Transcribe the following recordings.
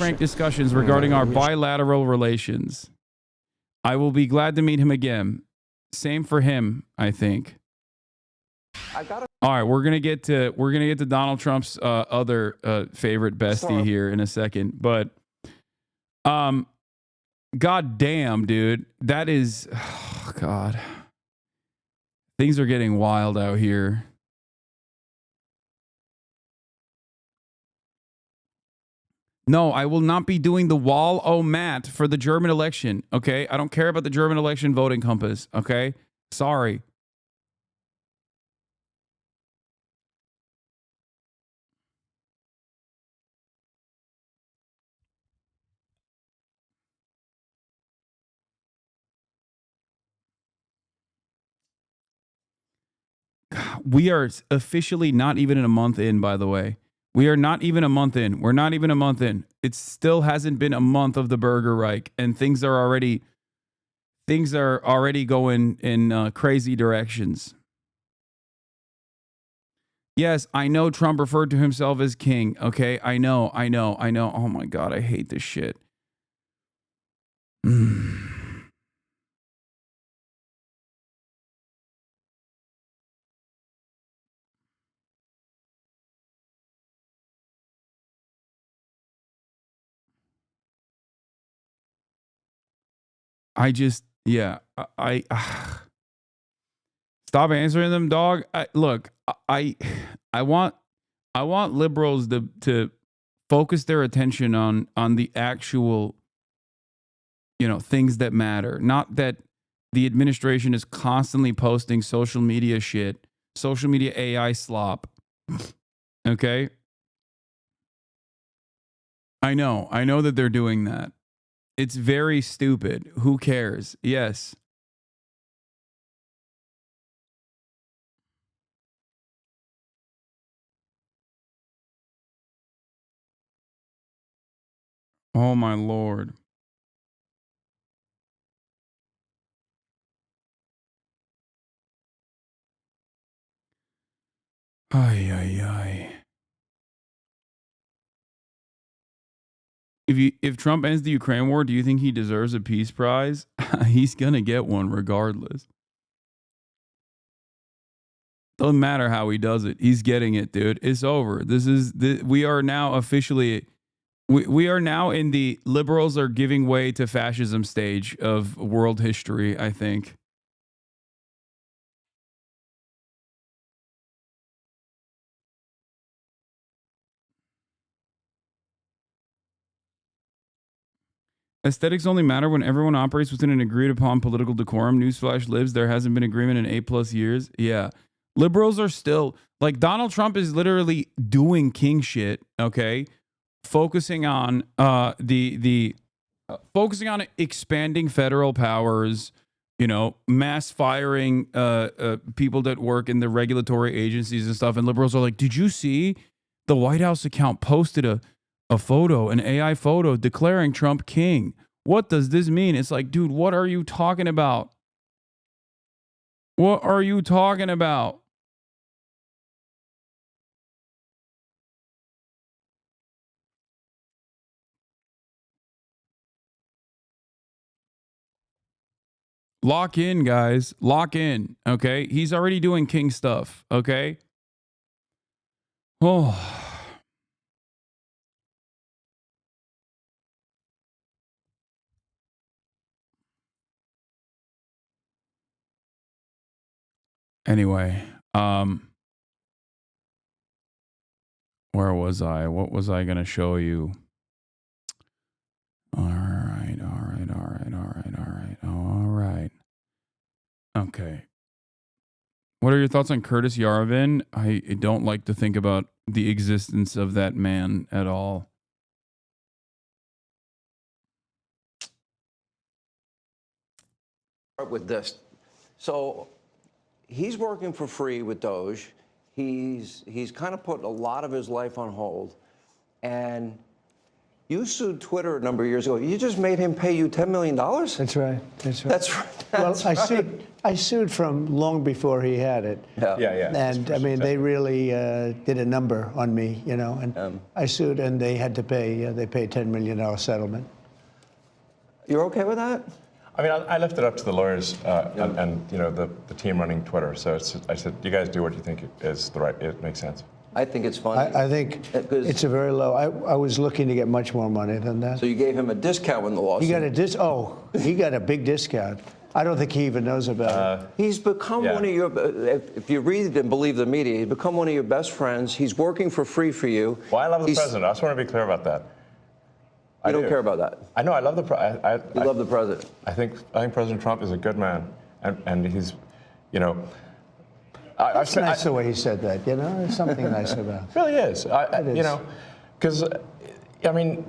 frank discussions regarding our bilateral relations. I will be glad to meet him again. Same for him, I think. All right, we're gonna get to Donald Trump's other favorite bestie here in a second, but god damn, dude, that is, oh god, things are getting wild out here. No, I will not be doing the wall-o-mat for the German election, okay? I don't care about the German election voting compass, okay? Sorry. We are officially not even in a month in, by the way. We are not even a month in. We're not even a month in. It still hasn't been a month of the Burger Reich, and things are already going in crazy directions. Yes, I know Trump referred to himself as king. Okay, I know. Oh my God, I hate this shit. I stop answering them, dog. I want liberals to focus their attention on the actual, things that matter. Not that the administration is constantly posting social media shit, social media AI slop. Okay? I know that they're doing that. It's very stupid. Who cares? Yes. Oh my Lord. Ay, ay, ay. If Trump ends the Ukraine war, do you think he deserves a peace prize? He's gonna get one regardless. Doesn't matter how he does it. He's getting it, dude. It's over. We are now officially we are now in the liberals are giving way to fascism stage of world history, I think. Aesthetics only matter when everyone operates within an agreed upon political decorum. Newsflash, libs, there hasn't been agreement in 8+ years. Yeah. Liberals are still, like, Donald Trump is literally doing king shit, okay? Focusing on focusing on expanding federal powers, mass firing people that work in the regulatory agencies and stuff. And liberals are like, did you see the White House account posted a photo, an AI photo declaring Trump king? What does this mean? It's like, dude, what are you talking about? What are you talking about? Lock in, guys. Lock in. Okay. He's already doing king stuff. Okay. Oh. Anyway, where was I? What was I going to show you? All right. Okay. What are your thoughts on Curtis Yarvin? I don't like to think about the existence of that man at all. Start with this. So he's working for free with Doge. He's kind of put a lot of his life on hold, and You sued Twitter a number of years ago. You just made him pay you $10 million? That's right. That's right. That's right. Well, That's right. I sued from long before he had it. Yeah. And I mean, they really did a number on me, you know, and I sued and they had to pay, they paid $10 million settlement. You're okay with that? I mean, I left it up to the lawyers and you know, the team running Twitter. So I said, you guys do what you think is the right, it makes sense. I think it's funny. I think it's a very low. I was looking to get much more money than that. So you gave him a discount in the lawsuit. He got a big discount. I don't think he even knows about it. He's become one of your, if you read and believe the media, he's become one of your best friends. He's working for free for you. Well, I love the president. I just want to be clear about that. You don't care about that? I know. I love the president. You love the president. I think President Trump is a good man, and he's, you know. It's nice the way he said that. You know, there's something nice about it. It really is. You know, because I mean,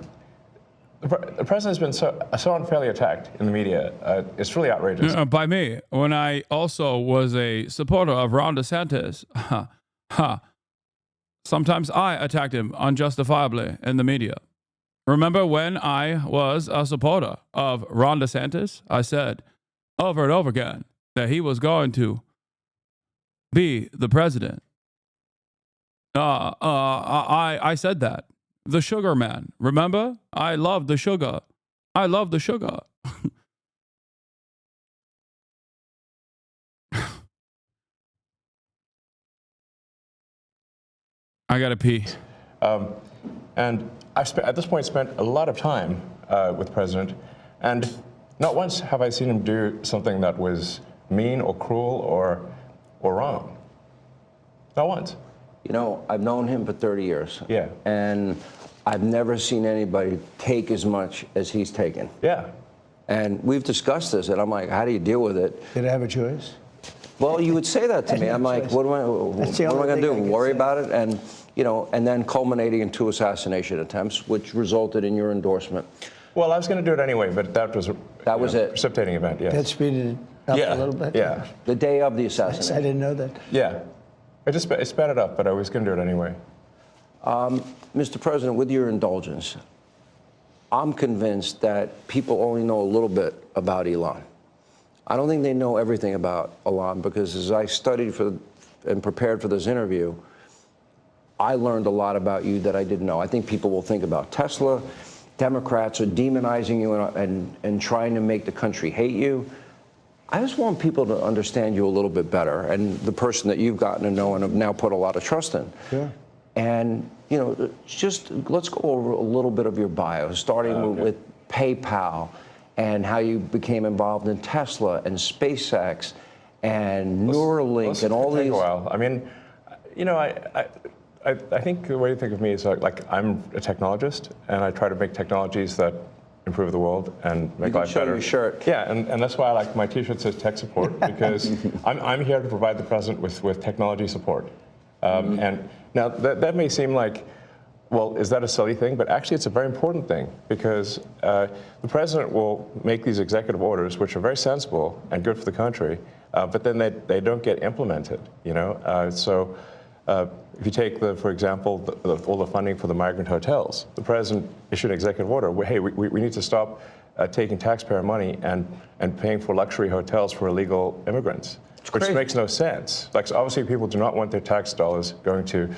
the president's been so unfairly attacked in the media. It's really outrageous. By me, when I also was a supporter of Ron DeSantis. Sometimes I attacked him unjustifiably in the media. Remember when I was a supporter of Ron DeSantis? I said over and over again that he was going to be the president. I said that. The sugar man. Remember? I love the sugar. I love the sugar. I gotta pee. And I've at this point spent a lot of time with the president, and not once have I seen him do something that was mean or cruel or wrong. Not once. You know, I've known him for 30 years. Yeah. And I've never seen anybody take as much as he's taken. Yeah. And we've discussed this, and I'm like, how do you deal with it? Did I have a choice? Well, you would say that to me. I'm like, what am I going to do? Worry about it? And, you know, and then culminating in 2 assassination attempts, which resulted in your endorsement. Well, I was going to do it anyway, but that was it. Precipitating event. Yeah. That speeded it up a little bit. Yeah. The day of the assassination. I didn't know that. Yeah. It sped it up, but I was going to do it anyway. Mr. President, with your indulgence, I'm convinced that people only know a little bit about Elon. I don't think they know everything about Elon, because as I studied and prepared for this interview, I learned a lot about you that I didn't know. I think people will think about Tesla. Democrats are demonizing you and trying to make the country hate you. I just want people to understand you a little bit better, and the person that you've gotten to know and have now put a lot of trust in. Sure. And, you know, just let's go over a little bit of your bio, starting with PayPal and how you became involved in Tesla and SpaceX and Neuralink and all these. A while. I mean, you know, I think the way you think of me is like I'm a technologist, and I try to make technologies that improve the world and make life better. Your shirt. Yeah, and that's why I like my T-shirt says tech support, because I'm here to provide the president with technology support. And now that may seem like, well, is that a silly thing? But actually, it's a very important thing, because the president will make these executive orders, which are very sensible and good for the country, but then they don't get implemented. You know, so. If you take, for example, all the funding for the migrant hotels, the president issued an executive order. Hey, we need to stop taking taxpayer money and paying for luxury hotels for illegal immigrants, which makes no sense. Like, so obviously, people do not want their tax dollars going to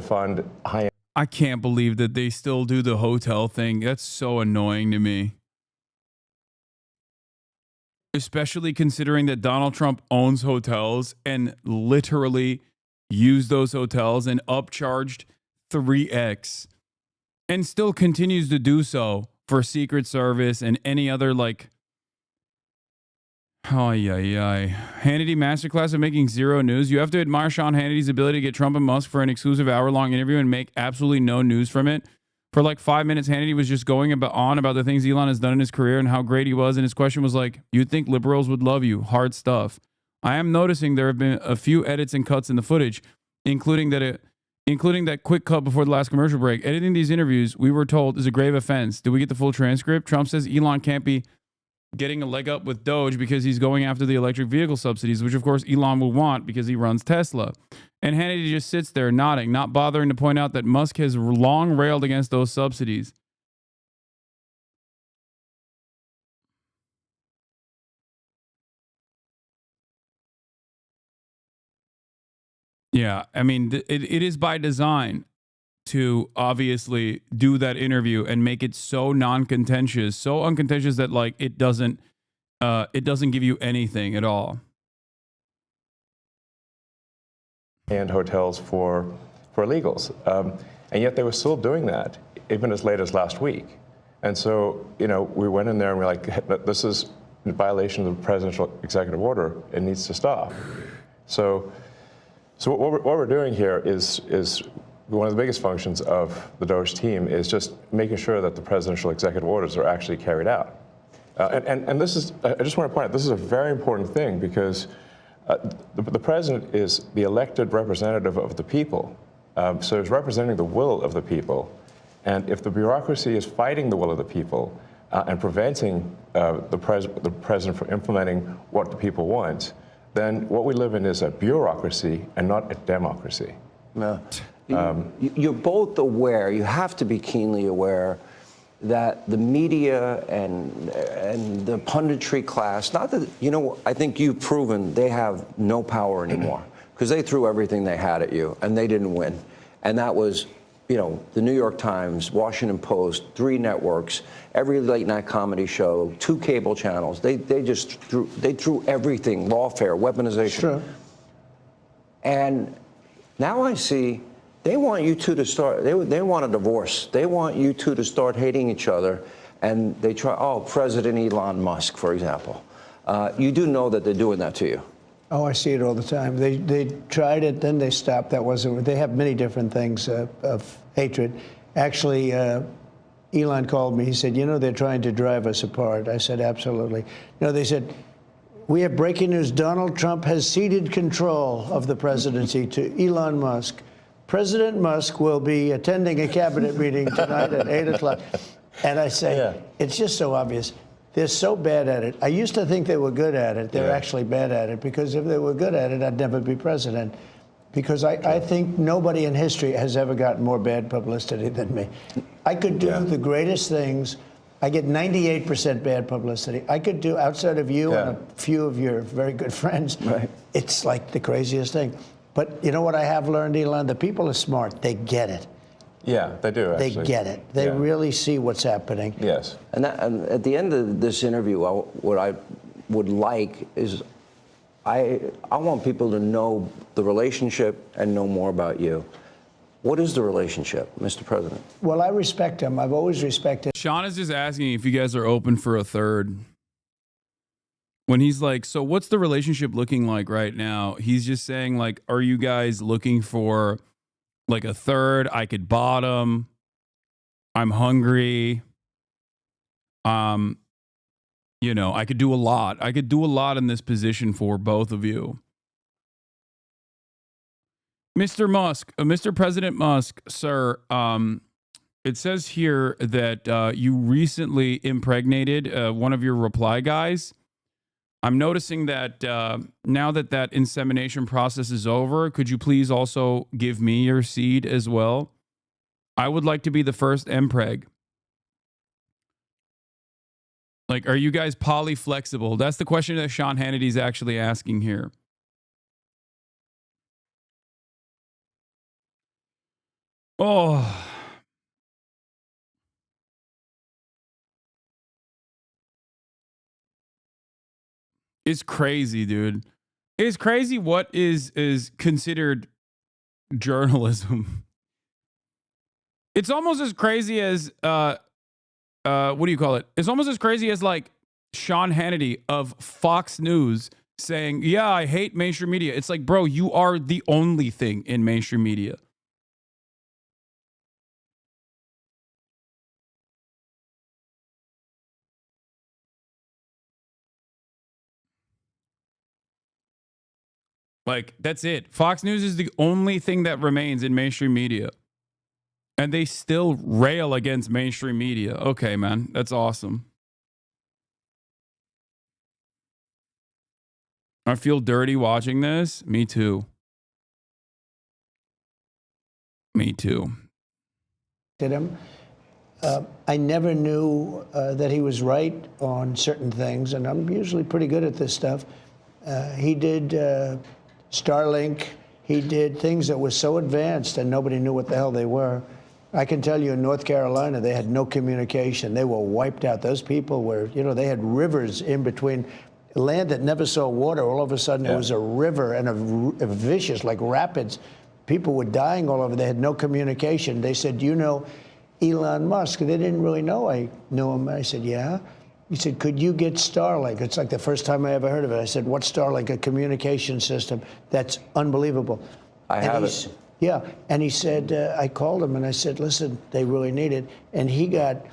fund high-end. I can't believe that they still do the hotel thing. That's so annoying to me. Especially considering that Donald Trump owns hotels and literally used those hotels and upcharged 3x and still continues to do so for Secret Service and any other, like, Hannity masterclass of making zero news. You have to admire Sean Hannity's ability to get Trump and Musk for an exclusive hour-long interview and make absolutely no news from it. For like 5 minutes, Hannity was just going on about the things Elon has done in his career and how great he was, and his question was like, you'd think liberals would love you. Hard stuff. I am noticing there have been a few edits and cuts in the footage, including that quick cut before the last commercial break. Editing these interviews, we were told, is a grave offense. Did we get the full transcript? Trump says Elon can't be getting a leg up with Doge because he's going after the electric vehicle subsidies, which of course Elon will want because he runs Tesla. And Hannity just sits there nodding, not bothering to point out that Musk has long railed against those subsidies. Yeah, I mean, it is by design to obviously do that interview and make it so non-contentious, so uncontentious that like it doesn't give you anything at all. And hotels for illegals, and yet they were still doing that even as late as last week. And so, you know, we went in there and we're like, this is in violation of the presidential executive order. It needs to stop. So what we're doing here is one of the biggest functions of the DOJ team is just making sure that the presidential executive orders are actually carried out. And this is, I just want to point out, this is a very important thing because the president is the elected representative of the people. So he's representing the will of the people. And if the bureaucracy is fighting the will of the people and preventing the president from implementing what the people want, then what we live in is a bureaucracy and not a democracy. No. You're both aware, you have to be keenly aware that the media and the punditry class, not that, you know, I think you've proven they have no power anymore because they threw everything they had at you and they didn't win. And that was, you know, the New York Times, Washington Post, 3 networks, every late night comedy show, 2 cable channels. They just threw everything, lawfare, weaponization. Sure. And now I see they want you two to start, they want a divorce. They want you two to start hating each other. And they try, oh, President Elon Musk, for example. You do know that they're doing that to you. Oh, I see it all the time. They tried it, then they stopped. That wasn't. They have many different things of hatred. Actually, Elon called me. He said, you know, they're trying to drive us apart. I said, absolutely. You know, they said, we have breaking news. Donald Trump has ceded control of the presidency to Elon Musk. President Musk will be attending a cabinet meeting tonight at 8 o'clock. And I say, it's just so obvious. They're so bad at it. I used to think they were good at it. They're actually bad at it, because if they were good at it, I'd never be president. Because I think nobody in history has ever gotten more bad publicity than me. I could do the greatest things. I get 98% bad publicity. I could do, outside of you and a few of your very good friends, it's like the craziest thing. But you know what I have learned, Elon? The people are smart. They get it. Yeah, they do, actually. They get it. They really see what's happening. Yes. And at the end of this interview, what I would like is I want people to know the relationship and know more about you. What is the relationship, Mr. President? Well, I respect him. I've always respected. Sean is just asking if you guys are open for a third. When he's like, so what's the relationship looking like right now? He's just saying, like, are you guys looking for like a third? I could bottom. I'm hungry. You know, I could do a lot. I could do a lot in this position for both of you. Mr. Musk, Mr. President Musk, sir, it says here that you recently impregnated one of your reply guys. I'm noticing that now that insemination process is over, could you please also give me your seed as well? I would like to be the first mpreg. Like, are you guys polyflexible? That's the question that Sean Hannity's actually asking here. Oh. It's crazy, dude. It's crazy what is considered journalism. It's almost as crazy as what do you call it? It's almost as crazy as like Sean Hannity of Fox News saying, "Yeah, I hate mainstream media." It's like, bro, you are the only thing in mainstream media. Like, that's it. Fox News is the only thing that remains in mainstream media. And they still rail against mainstream media. Okay, man. That's awesome. I feel dirty watching this. Me too. Me too. Him. I never knew that he was right on certain things, and I'm usually pretty good at this stuff. He did Starlink. he did things that were so advanced and nobody knew what the hell they were. I can tell you in North Carolina, they had no communication. They were wiped out. Those people were, you know, they had rivers in between. Land that never saw water, all of a sudden it was a river and a vicious, like rapids. People were dying all over. They had no communication. They said, you know Elon Musk? They didn't really know I knew him. I said, yeah. He said, could you get Starlink? It's like the first time I ever heard of it. I said, what's Starlink? A communication system. That's unbelievable. I have it. Yeah, and he said, I called him and I said, listen, they really need it. And he got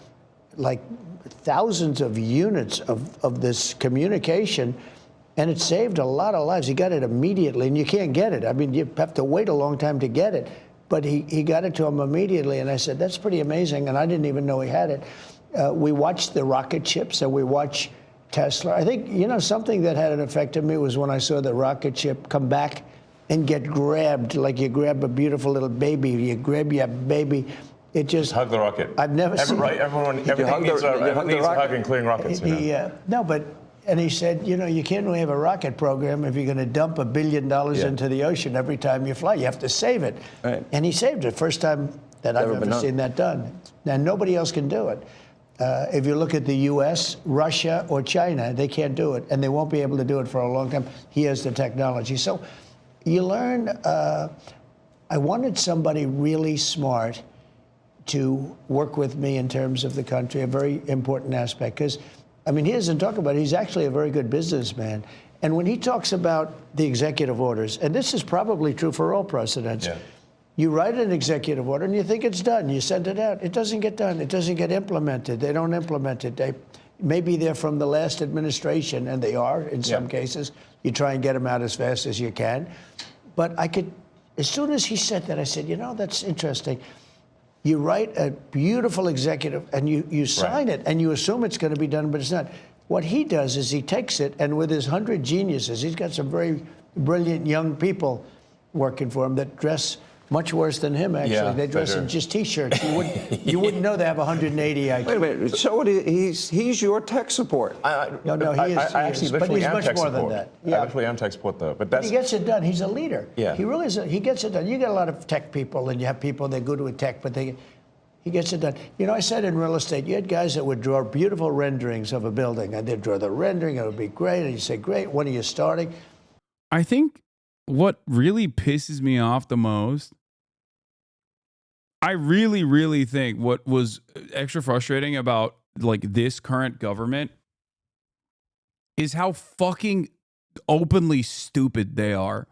like thousands of units of this communication, and it saved a lot of lives. He got it immediately, and you can't get it. I mean, you have to wait a long time to get it. But he got it to him immediately, and I said, that's pretty amazing, and I didn't even know he had it. We watched the rocket ships, and we watched Tesla. I think, you know, something that had an effect on me was when I saw the rocket ship come back and get grabbed, like you grab a beautiful little baby. You grab your baby. It just hug the rocket. I've never seen. Right, everything needs a hug, including rockets. No, but and he said, you know, you can't really have a rocket program if you're going to dump $1 billion into the ocean every time you fly. You have to save it. Right. And he saved it. First time that I've ever seen that done. Now nobody else can do it. If you look at the U.S., Russia, or China, they can't do it, and they won't be able to do it for a long time. He has the technology. So you learn. I wanted somebody really smart to work with me in terms of the country, a very important aspect. Because, I mean, he doesn't talk about it. He's actually a very good businessman. And when he talks about the executive orders, and this is probably true for all presidents, you write an executive order and you think it's done. You send it out. It doesn't get done. It doesn't get implemented. They don't implement it. Maybe they're from the last administration, and they are in some cases. You try and get them out as fast as you can. But I could, as soon as he said that, I said, you know, that's interesting. You write a beautiful executive, and you sign it, and you assume it's going to be done, but it's not. What he does is he takes it, and with his 100 geniuses, he's got some very brilliant young people working for him that dress much worse than him, actually. Yeah, they dress in just T-shirts. You wouldn't know they have 180 IQ. Wait a minute. So he's your tech support. No, he is. But he's much more than that. I actually am tech support, though. But he gets it done. He's a leader. Yeah. He really is. He gets it done. You get a lot of tech people, and you have people that are good with tech, but he gets it done. You know, I said in real estate, you had guys that would draw beautiful renderings of a building, and they'd draw the rendering. It would be great. And you say, great, when are you starting? I think what really pisses me off the most, I really, really think what was extra frustrating about like this current government is how fucking openly stupid they are.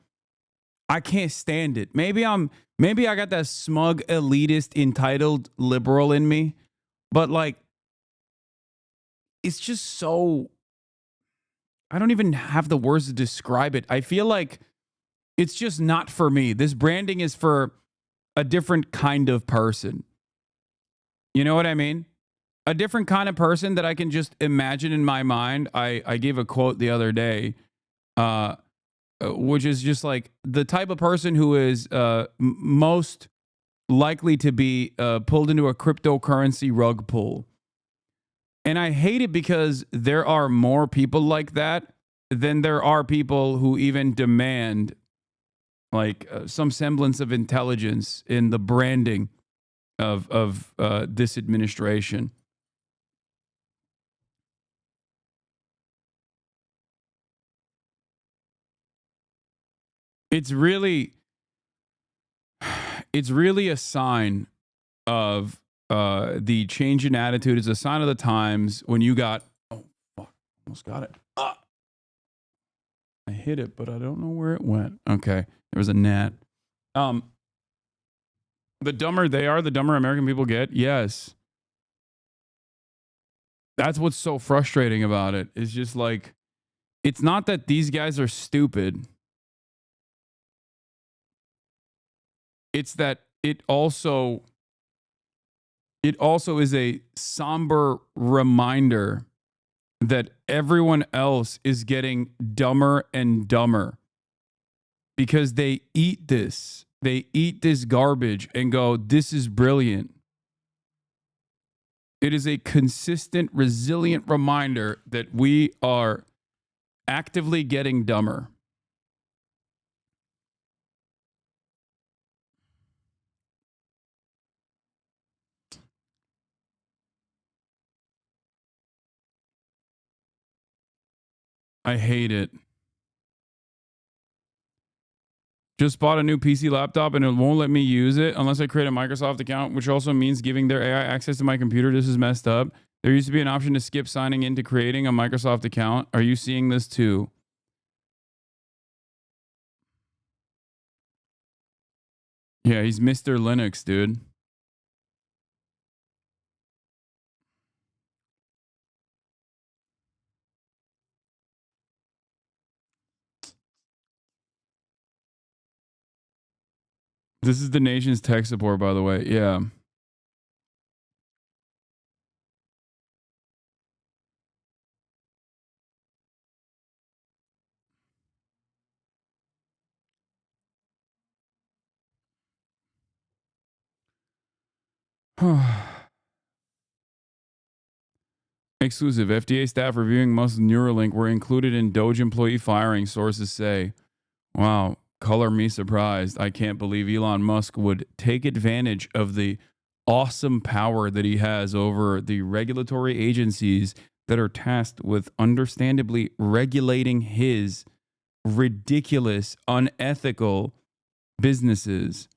I can't stand it. Maybe I got that smug, elitist, entitled liberal in me, but like, it's just so, I don't even have the words to describe it. I feel like it's just not for me. This branding is for a different kind of person. You know what I mean? A different kind of person that I can just imagine in my mind. I gave a quote the other day, which is just like the type of person who is most likely to be pulled into a cryptocurrency rug pull. And I hate it because there are more people like that than there are people who even demand like some semblance of intelligence in the branding of this administration. It's really a sign of the change in attitude. It's a sign of the times when you got, oh fuck, almost got it. I hit it, but I don't know where it went. Okay, there was a gnat. The dumber they are, the dumber American people get. Yes. That's what's so frustrating about it. It's just like, it's not that these guys are stupid. It's that it also is a somber reminder that everyone else is getting dumber and dumber because they eat this. They eat this garbage and go, this is brilliant. It is a consistent, resilient reminder that we are actively getting dumber. I hate it. Just bought a new PC laptop and it won't let me use it unless I create a Microsoft account, which also means giving their AI access to my computer. This is messed up. There used to be an option to skip signing into creating a Microsoft account. Are you seeing this too? Yeah, he's Mr. Linux, dude. This is the nation's tech support, by the way. Yeah. Exclusive. FDA staff reviewing Musk's Neuralink were included in Doge employee firing, sources say. Wow. Color me surprised. I can't believe Elon Musk would take advantage of the awesome power that he has over the regulatory agencies that are tasked with understandably regulating his ridiculous, unethical businesses.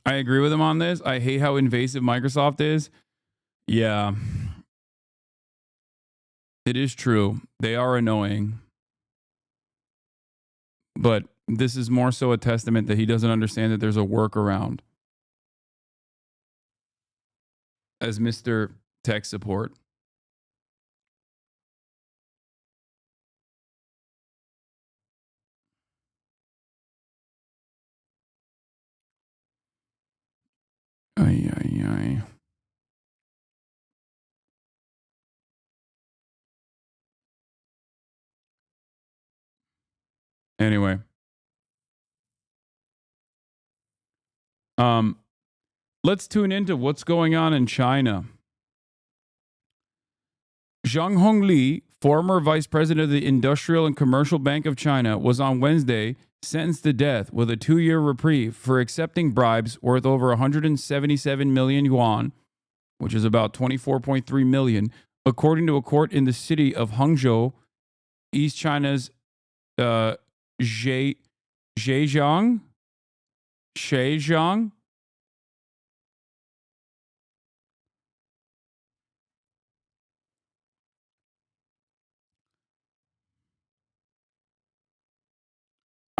I agree with him on this. I hate how invasive Microsoft is. Yeah, it is true. They are annoying. But this is more so a testament that he doesn't understand that there's a workaround as Mr. Tech Support. Ay, ay, ay. Anyway. Let's tune into what's going on in China. Zhang Hongli, former vice president of the Industrial and Commercial Bank of China, was on Wednesday sentenced to death with a 2-year reprieve for accepting bribes worth over 177 million yuan, which is about 24.3 million, according to a court in the city of Hangzhou, East China's Zhejiang.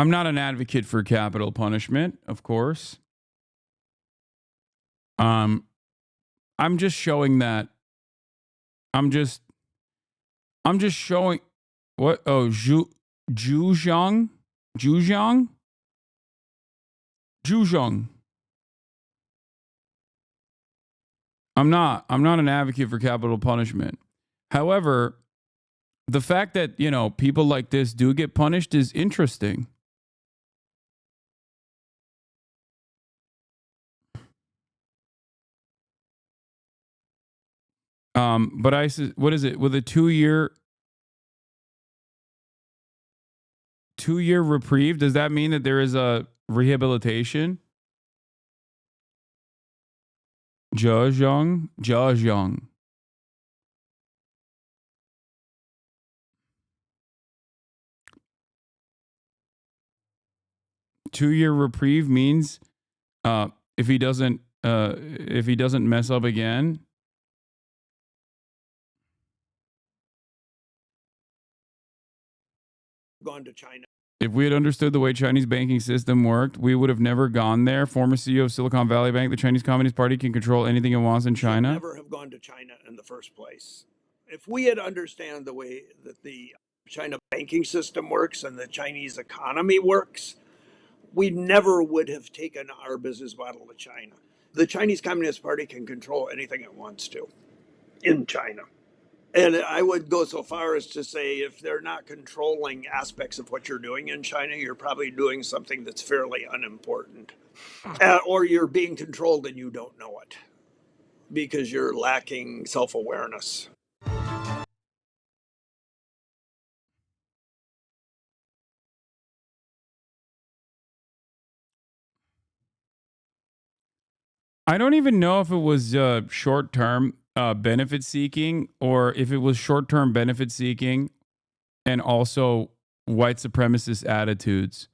I'm not an advocate for capital punishment, of course. I'm just showing that I'm just showing what Zhuzhang Zhuzhang Zhuzhang. I'm not an advocate for capital punishment. However, the fact that, people like this do get punished is interesting. But what is it with a 2-year reprieve? Does that mean that there is a rehabilitation? Zhejiang. 2-year reprieve means if he doesn't mess up again. Gone to China. If we had understood the way Chinese banking system worked, we would have never gone there. Former CEO of Silicon Valley Bank, the Chinese Communist Party can control anything it wants in China. Never have gone to China in the first place. If we had understand the way that the China banking system works and the Chinese economy works, we never would have taken our business model to China. The Chinese Communist Party can control anything it wants to in China. And I would go so far as to say if they're not controlling aspects of what you're doing in China, you're probably doing something that's fairly unimportant. Or you're being controlled and you don't know it because you're lacking self-awareness. I don't even know if it was short-term benefit seeking, or if it was short-term benefit seeking and also white supremacist attitudes.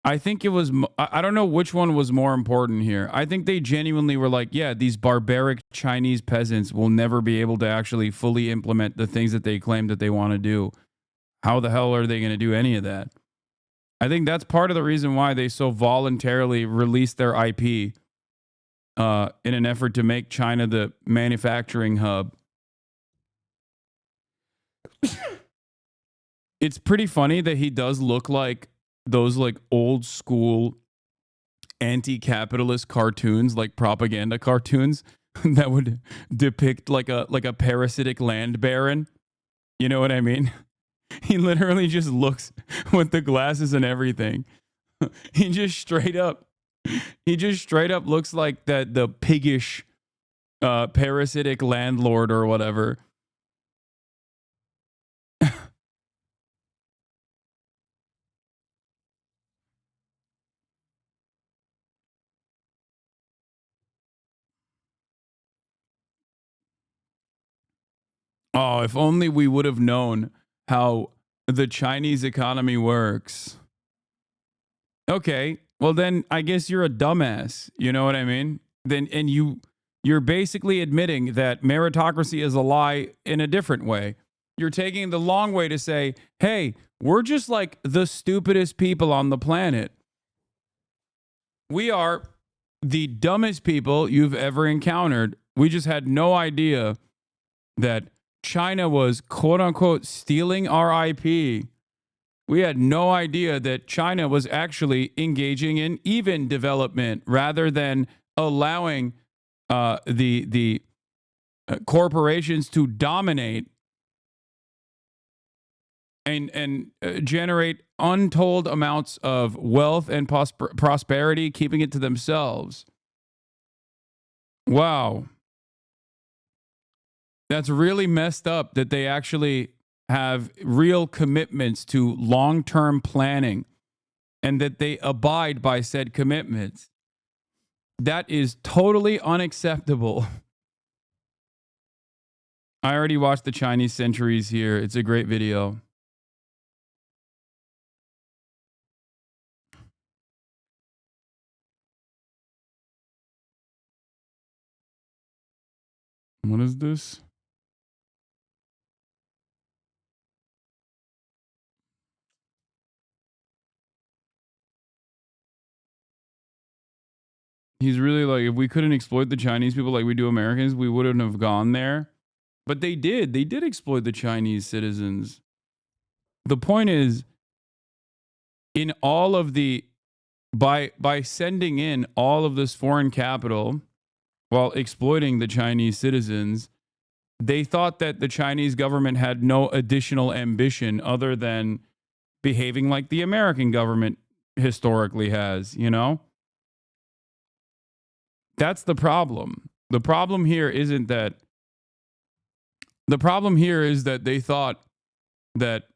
I think it was, I don't know which one was more important here. I think they genuinely were like, yeah, these barbaric Chinese peasants will never be able to actually fully implement the things that they claim that they want to do. How the hell are they going to do any of that? I think that's part of the reason why they so voluntarily released their IP in an effort to make China the manufacturing hub. It's pretty funny that he does look like those like old school anti-capitalist cartoons, like propaganda cartoons that would depict like a parasitic land baron. You know what I mean? He literally just looks with the glasses and everything. He just straight up looks like that the piggish parasitic landlord or whatever. Oh, if only we would have known how the Chinese economy works. Okay, well then I guess you're a dumbass. You know what I mean? Then and you're basically admitting that meritocracy is a lie in a different way. You're taking the long way to say, "Hey, we're just like the stupidest people on the planet. We are the dumbest people you've ever encountered. We just had no idea that China was quote unquote stealing our IP. We had no idea that China was actually engaging in even development rather than allowing the corporations to dominate and generate untold amounts of wealth and prosperity, keeping it to themselves." Wow. That's really messed up that they actually have real commitments to long-term planning and that they abide by said commitments. That is totally unacceptable. I already watched the Chinese Centuries here. It's a great video. What is this? He's really like, if we couldn't exploit the Chinese people like we do Americans, we wouldn't have gone there. But they did. They did exploit the Chinese citizens. The point is, in all of the by sending in all of this foreign capital while exploiting the Chinese citizens, they thought that the Chinese government had no additional ambition other than behaving like the American government historically has, you know? That's the problem. The problem here is that they thought that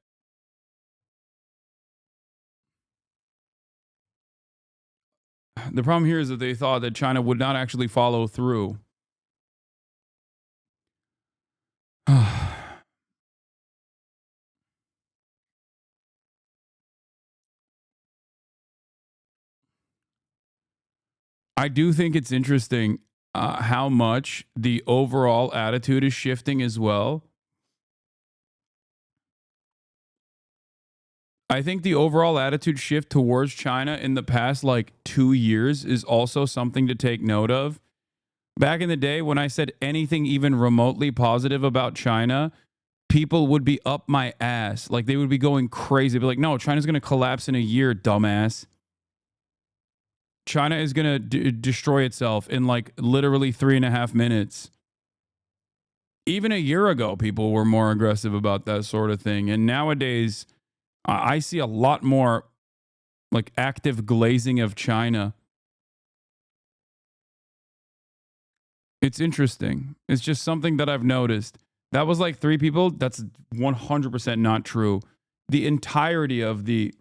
China would not actually follow through. I do think it's interesting how much the overall attitude is shifting as well. I think the overall attitude shift towards China in the past like 2 years is also something to take note of. Back in the day, when I said anything even remotely positive about China, people would be up my ass. Like they would be going crazy. They'd be like, no, China's going to collapse in a year, dumbass. China is going to destroy itself in like literally 3.5 minutes. Even a year ago, people were more aggressive about that sort of thing. And nowadays, I see a lot more like active glazing of China. It's interesting. It's just something that I've noticed. That was like 3 people. That's 100% not true. The entirety of the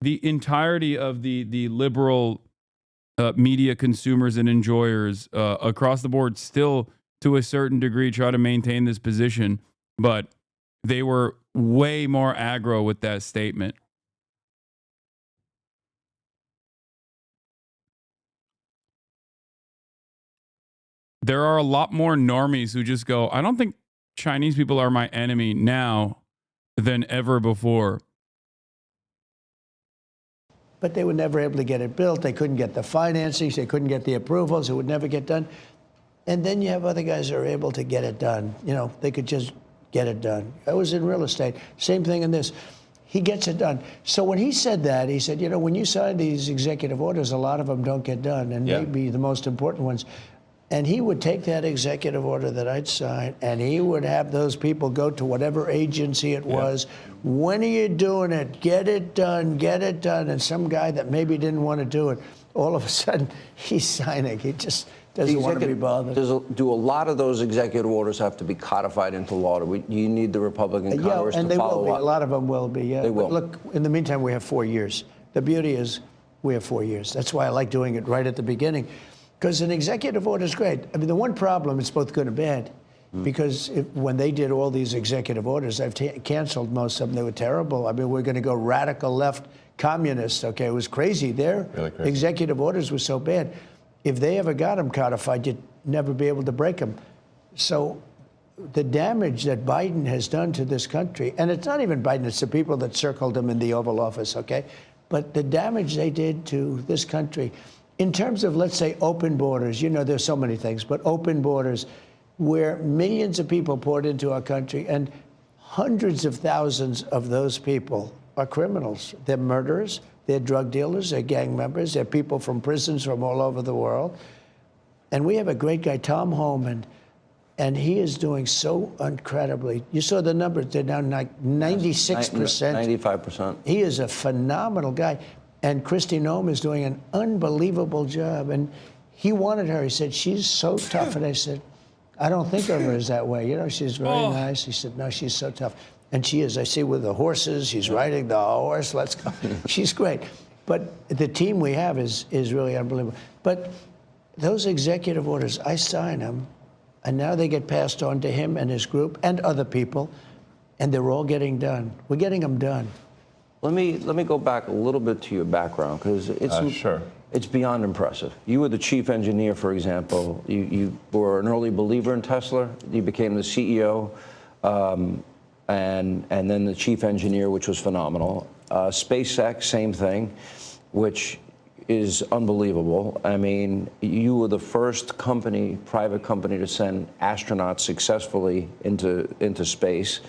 liberal media consumers and enjoyers across the board still, to a certain degree, try to maintain this position, but they were way more aggro with that statement. There are a lot more normies who just go, I don't think Chinese people are my enemy now than ever before. But they were never able to get it built. They couldn't get the financing. They couldn't get the approvals. It would never get done. And then you have other guys that are able to get it done. You know, they could just get it done. I was in real estate. Same thing in this. He gets it done. So when he said that, he said, you know, when you sign these executive orders, a lot of them don't get done, and maybe the most important ones. And he would take that executive order that I'd sign, and he would have those people go to whatever agency it was. When are you doing it? Get it done, get it done. And some guy that maybe didn't want to do it, all of a sudden, he's signing. He just doesn't want to be bothered. Do a lot of those executive orders have to be codified into law? You need the Republican Congress and to they follow will be. up? A lot of them will be, yeah. They will. But look, in the meantime, we have 4 years. The beauty is we have 4 years. That's why I like doing it right at the beginning. Because an executive order is great. I mean, the one problem, it's both good and bad. Because when they did all these executive orders, I've canceled most of them. They were terrible. I mean, we're going to go radical left communists. Okay, it was crazy. Their executive orders were so bad. If they ever got them codified, you'd never be able to break them. So the damage that Biden has done to this country, and it's not even Biden, it's the people that circled him in the Oval Office, okay? But the damage they did to this country, in terms of, let's say, open borders, you know, there's so many things, but open borders where millions of people poured into our country, and hundreds of thousands of those people are criminals. They're murderers, they're drug dealers, they're gang members, they're people from prisons from all over the world. And we have a great guy, Tom Homan, and he is doing so incredibly. You saw the numbers, they're down like 96%. 95%. He is a phenomenal guy. And Kristi Noem is doing an unbelievable job. And he wanted her. He said, she's so tough. And I said, I don't think of her as that way. You know, she's very nice. He said, no, she's so tough. And she is. I see with the horses, she's riding the horse. Let's go. She's great. But the team we have is really unbelievable. But those executive orders, I sign them, and now they get passed on to him and his group and other people, and they're all getting done. We're getting them done. Let me go back a little bit to your background, because it's beyond impressive. You were the chief engineer, for example. You were an early believer in Tesla. You became the CEO, and then the chief engineer, which was phenomenal. SpaceX, same thing, which is unbelievable. I mean, you were the first company, private company, to send astronauts successfully into space.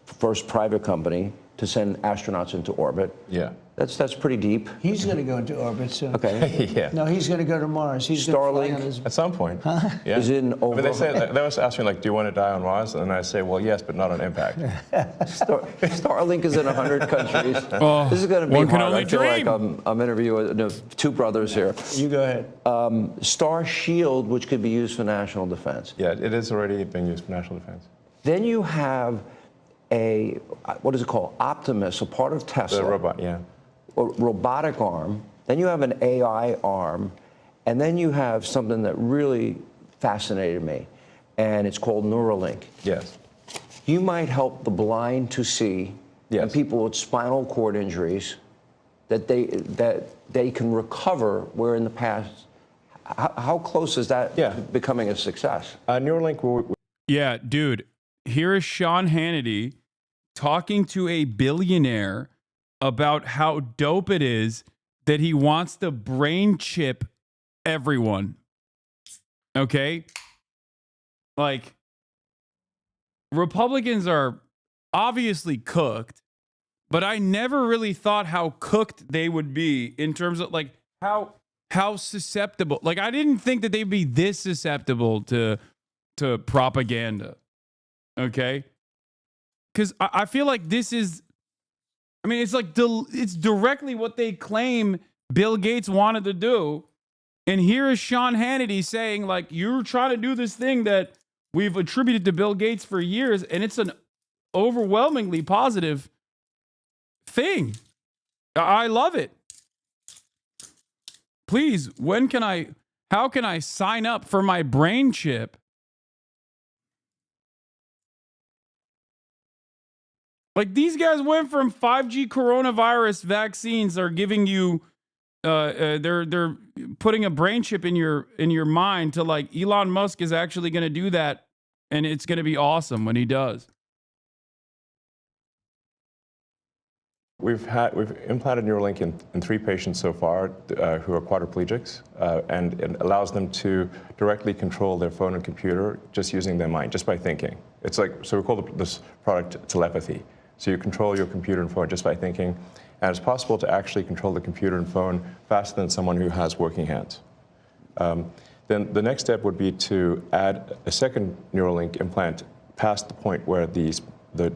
First private company to send astronauts into orbit. Yeah. That's pretty deep. He's going to go into orbit soon. Okay. Yeah. No, he's going to go to Mars. He's Starlink. At some point. Yeah. Is it over? I mean, they always ask me, like, do you want to die on Mars? And I say, well, yes, but not on impact. Starlink is in 100 countries. This is going to be one can hard. only I feel dream. like I'm interviewing two brothers here. You go ahead. Star Shield, which could be used for national defense. Yeah, it is already being used for national defense. Then you have what is it called? Optimus, a part of Tesla. The robot, yeah. A robotic arm. Then you have an AI arm. And then you have something that really fascinated me, and it's called Neuralink. Yes. You might help the blind to see, and people with spinal cord injuries, that they can recover, where in the past, how close is that to becoming a success? Neuralink Yeah, dude, here is Sean Hannity talking to a billionaire about how dope it is that he wants to brain chip everyone. Okay? Like, Republicans are obviously cooked, but I never really thought how cooked they would be in terms of, like, how susceptible. Like, I didn't think that they'd be this susceptible to propaganda. Okay? Because I feel like this is, I mean, it's like, it's directly what they claim Bill Gates wanted to do. And here is Sean Hannity saying, like, you're trying to do this thing that we've attributed to Bill Gates for years, and it's an overwhelmingly positive thing. I love it. please, how can I sign up for my brain chip? Like, these guys went from 5G coronavirus vaccines are giving you, they're putting a brain chip in your mind to, like, Elon Musk is actually going to do that, and it's going to be awesome when he does. We've implanted Neuralink in 3 patients so far who are quadriplegics, and it allows them to directly control their phone and computer just using their mind, just by thinking. It's like, so we call this product telepathy. So you control your computer and phone just by thinking, and it's possible to actually control the computer and phone faster than someone who has working hands. Then the next step would be to add a second Neuralink implant past the point where the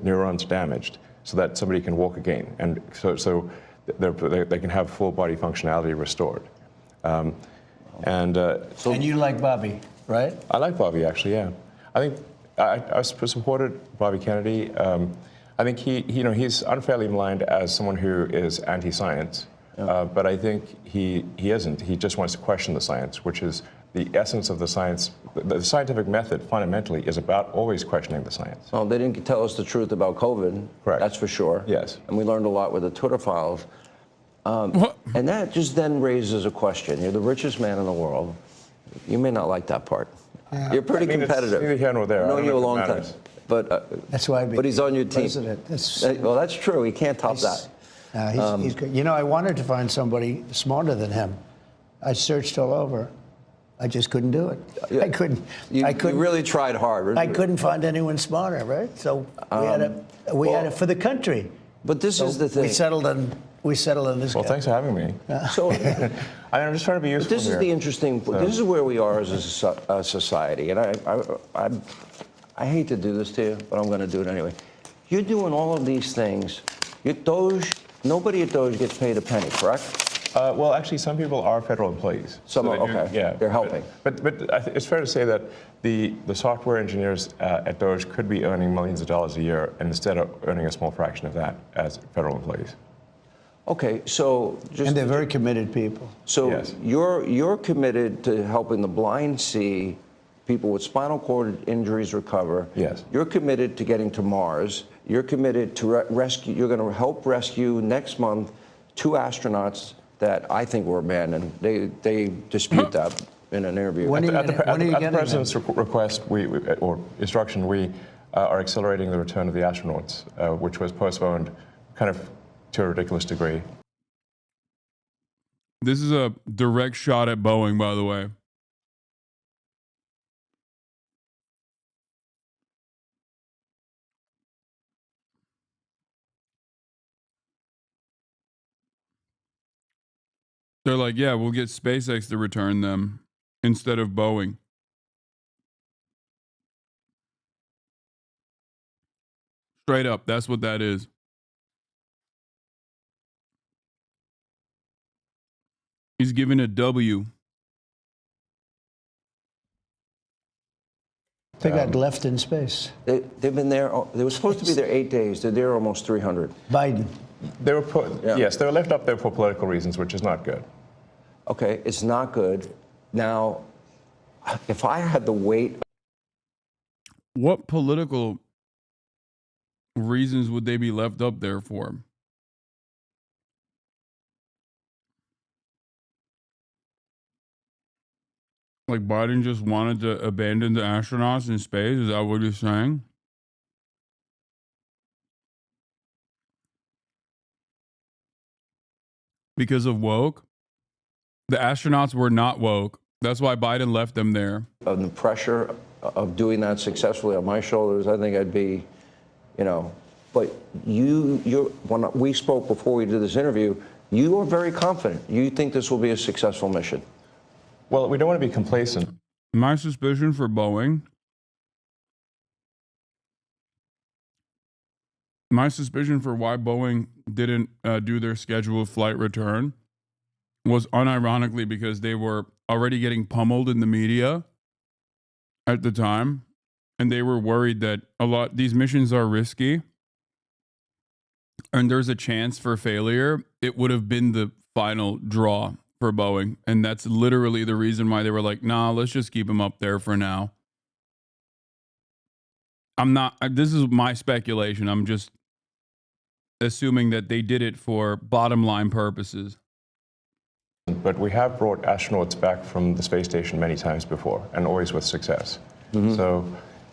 neurons are damaged, so that somebody can walk again, and so they can have full body functionality restored. And you like Bobby, right? I like Bobby, actually, yeah. I think I supported Bobby Kennedy. I think he's unfairly maligned as someone who is anti-science, but I think he isn't. He just wants to question the science, which is the essence of the science. The scientific method fundamentally is about always questioning the science. Well, they didn't tell us the truth about COVID. Correct. That's for sure. Yes. And we learned a lot with the Twitter files. And that just then raises a question. You're the richest man in the world. You may not like that part. Yeah. You're pretty competitive. It's neither here nor there. I've known you a long time. But that's why. But he's on your team. Well, that's true. He can't top that. He's good. You know, I wanted to find somebody smarter than him. I searched all over. I just couldn't do it. I couldn't. You really tried hard. I couldn't find anyone smarter, right? So we had it for the country. But this is the thing. We settled on this. Well, guy. thanks for having me. So I'm just trying to be useful. But this is the interesting. This is where we are as a society, and I hate to do this to you, but I'm going to do it anyway. You're doing all of these things. Nobody at Doge gets paid a penny, correct? Well, actually, some people are federal employees. Some are, okay. Yeah, they're helping. But it's fair to say that the software engineers at Doge could be earning millions of dollars a year, and instead of earning a small fraction of that as federal employees. Okay, so and they're very committed people. So yes. You're committed to helping the blind see, people with spinal cord injuries recover. Yes. You're committed to getting to Mars. You're committed to rescue. You're going to help rescue next month 2 astronauts that I think were abandoned. They dispute that in an interview. At the president's request, or instruction, we are accelerating the return of the astronauts, which was postponed, kind of to a ridiculous degree. This is a direct shot at Boeing, by the way. They're like, yeah, we'll get SpaceX to return them instead of Boeing. Straight up, that's what that is. He's giving a W. They got left in space. They've been there. They were supposed to be there 8 days. They're there almost 300. Biden. They were yes, they were left up there for political reasons, which is not good. Okay, it's not good. Now, if I had the weight. What political reasons would they be left up there for? Like Biden just wanted to abandon the astronauts in space? Is that what you're saying? Because of woke? The astronauts were not woke. That's why Biden left them there. The pressure of doing that successfully on my shoulders, I think I'd be, but when we spoke before we did this interview, you are very confident. You think this will be a successful mission. Well, we don't want to be complacent. My suspicion for Boeing, my suspicion for why Boeing didn't do their scheduled flight return was unironically because they were already getting pummeled in the media at the time, and they were worried that these missions are risky and there's a chance for failure. It would have been the final draw for Boeing. And that's literally the reason why they were like, nah, let's just keep him up there for now. This is my speculation. I'm just assuming that they did it for bottom line purposes. But we have brought astronauts back from the space station many times before, and always with success. So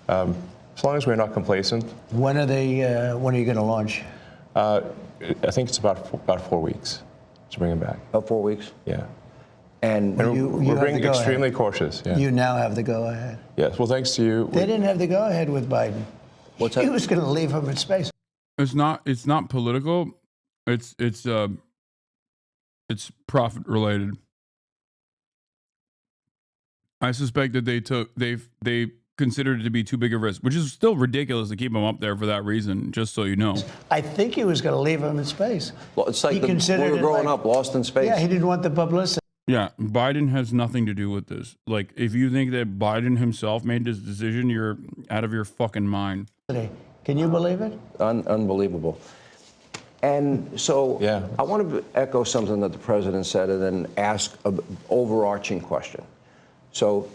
as long as we're not complacent. When are you going to launch? I think it's about 4 weeks to bring them back. About 4 weeks? Yeah. And we're being extremely cautious. Yeah. You now have the go-ahead. Yes. Well, thanks to you. They didn't have the go-ahead with Biden. What's that? He was going to leave him in space. It's not political. It's profit related. I suspect that they considered it to be too big a risk, which is still ridiculous to keep him up there for that reason, just so you know. I think he was going to leave him in space. Well, it's like He when we considered were it growing like- up, lost in space. Yeah, he didn't want the publicity. Yeah, Biden has nothing to do with this. Like, if you think that Biden himself made this decision, you're out of your fucking mind. Can you believe it? Unbelievable. And so Yeah. I want to echo something that the president said and then ask an overarching question. So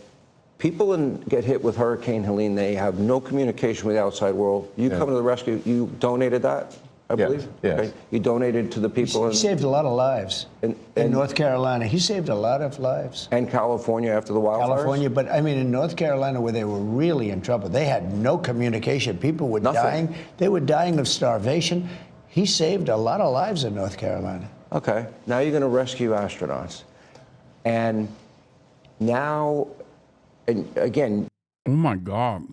people get hit with Hurricane Helene. They have no communication with the outside world. You come to the rescue. You donated that, I believe? Yes. Okay. You donated to the people He saved a lot of lives in North Carolina. He saved a lot of lives. and California after the wildfires? California, but I mean in North Carolina where they were really in trouble. They had no communication. People were Nothing. dying. They were dying of starvation. He saved a lot of lives in North Carolina. Okay. Now you're going to rescue astronauts. And now, and again, Oh my God.